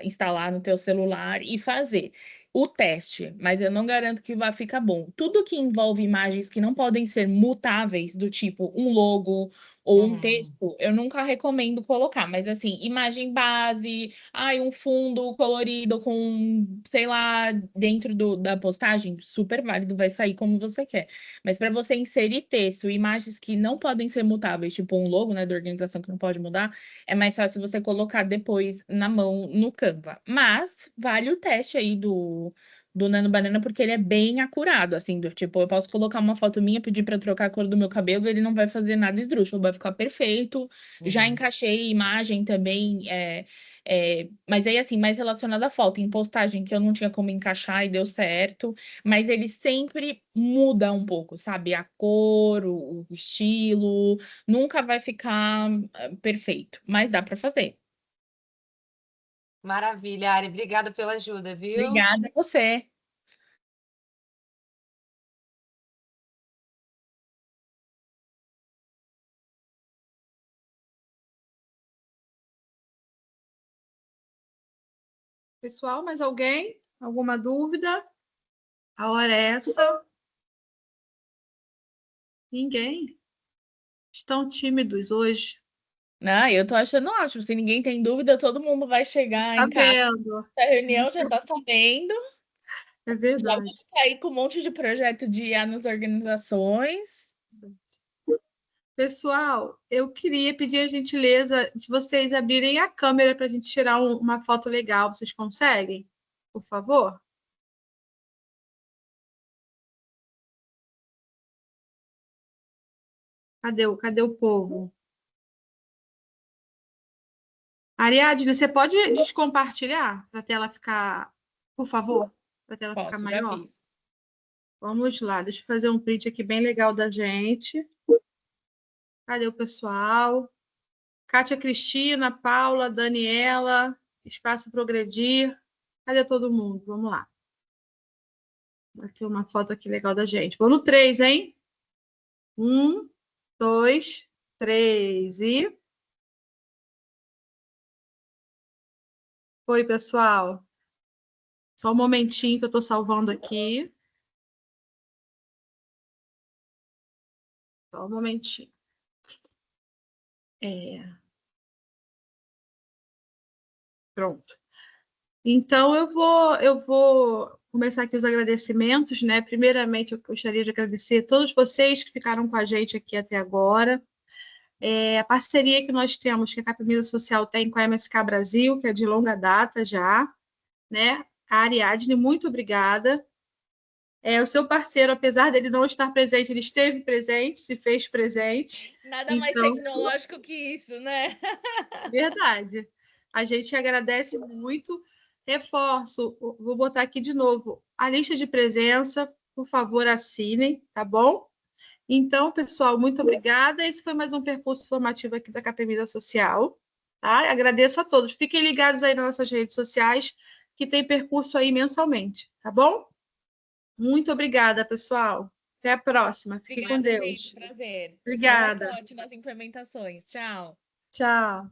instalar no teu celular e fazer o teste, mas eu não garanto que vai ficar bom. Tudo que envolve imagens que não podem ser mutáveis, do tipo um logo ou um Uhum. texto, eu nunca recomendo colocar, mas assim, imagem base, um fundo colorido com, sei lá, dentro da postagem, super válido, vai sair como você quer. Mas para você inserir texto, imagens que não podem ser mutáveis, tipo um logo, né, da organização que não pode mudar, é mais fácil você colocar depois na mão no Canva. Mas vale o teste aí do Nano Banana, porque ele é bem acurado, assim, do tipo, eu posso colocar uma foto minha, pedir para trocar a cor do meu cabelo, ele não vai fazer nada esdrúxulo, vai ficar perfeito. Já Uhum. encaixei imagem também, mas aí, assim, mais relacionada à foto, em postagem que eu não tinha como encaixar e deu certo, mas ele sempre muda um pouco, sabe? A cor, o estilo, nunca vai ficar perfeito, mas dá para fazer. Maravilha, Ari. Obrigada pela ajuda, viu? Obrigada a você. Pessoal, mais alguém? Alguma dúvida? A hora é essa? Ninguém? Estão tímidos hoje? Não, eu tô achando ótimo. Se ninguém tem dúvida, todo mundo vai chegar em casa. Sabendo, A reunião já tá sabendo. é Já verdade. vamos sair com um monte de projeto de IA nas organizações. Pessoal, eu queria pedir a gentileza de vocês abrirem a câmera para a gente tirar uma foto legal. Vocês conseguem? Por favor? Cadê o povo? Ariadne, você pode descompartilhar para a tela ficar, por favor, para a tela ficar Posso, já maior? fiz. Vamos lá, deixa eu fazer um print aqui bem legal da gente. Cadê o pessoal? Kátia Cristina, Paula, Daniela, Espaço Progredir. Cadê todo mundo? Vamos lá. Aqui uma foto aqui legal da gente. Vou no 3, hein? 1, 2, 3 e... Oi, pessoal. Só um momentinho que eu estou salvando aqui. Só um momentinho. Pronto. Então, eu vou começar aqui os agradecimentos, né? Primeiramente, eu gostaria de agradecer a todos vocês que ficaram com a gente aqui até agora. A parceria que nós temos, que a Capemisa Social tem com a MSK Brasil, que é de longa data já, né? A Ariadne, muito obrigada. O seu parceiro, apesar dele não estar presente, ele esteve presente, se fez presente. Nada mais Então, tecnológico que isso, né? verdade. A gente agradece muito. Reforço, vou botar aqui de novo a lista de presença, por favor, assinem, tá bom? Então, pessoal, muito obrigada. Esse foi mais um percurso formativo aqui da Capemisa Social, tá? Agradeço a todos. Fiquem ligados aí nas nossas redes sociais, que tem percurso aí mensalmente, tá bom? Muito obrigada, pessoal. Até a próxima. Fique com Obrigada, Deus. gente. Prazer. Boa Obrigada. sorte nas implementações. Tchau. Tchau.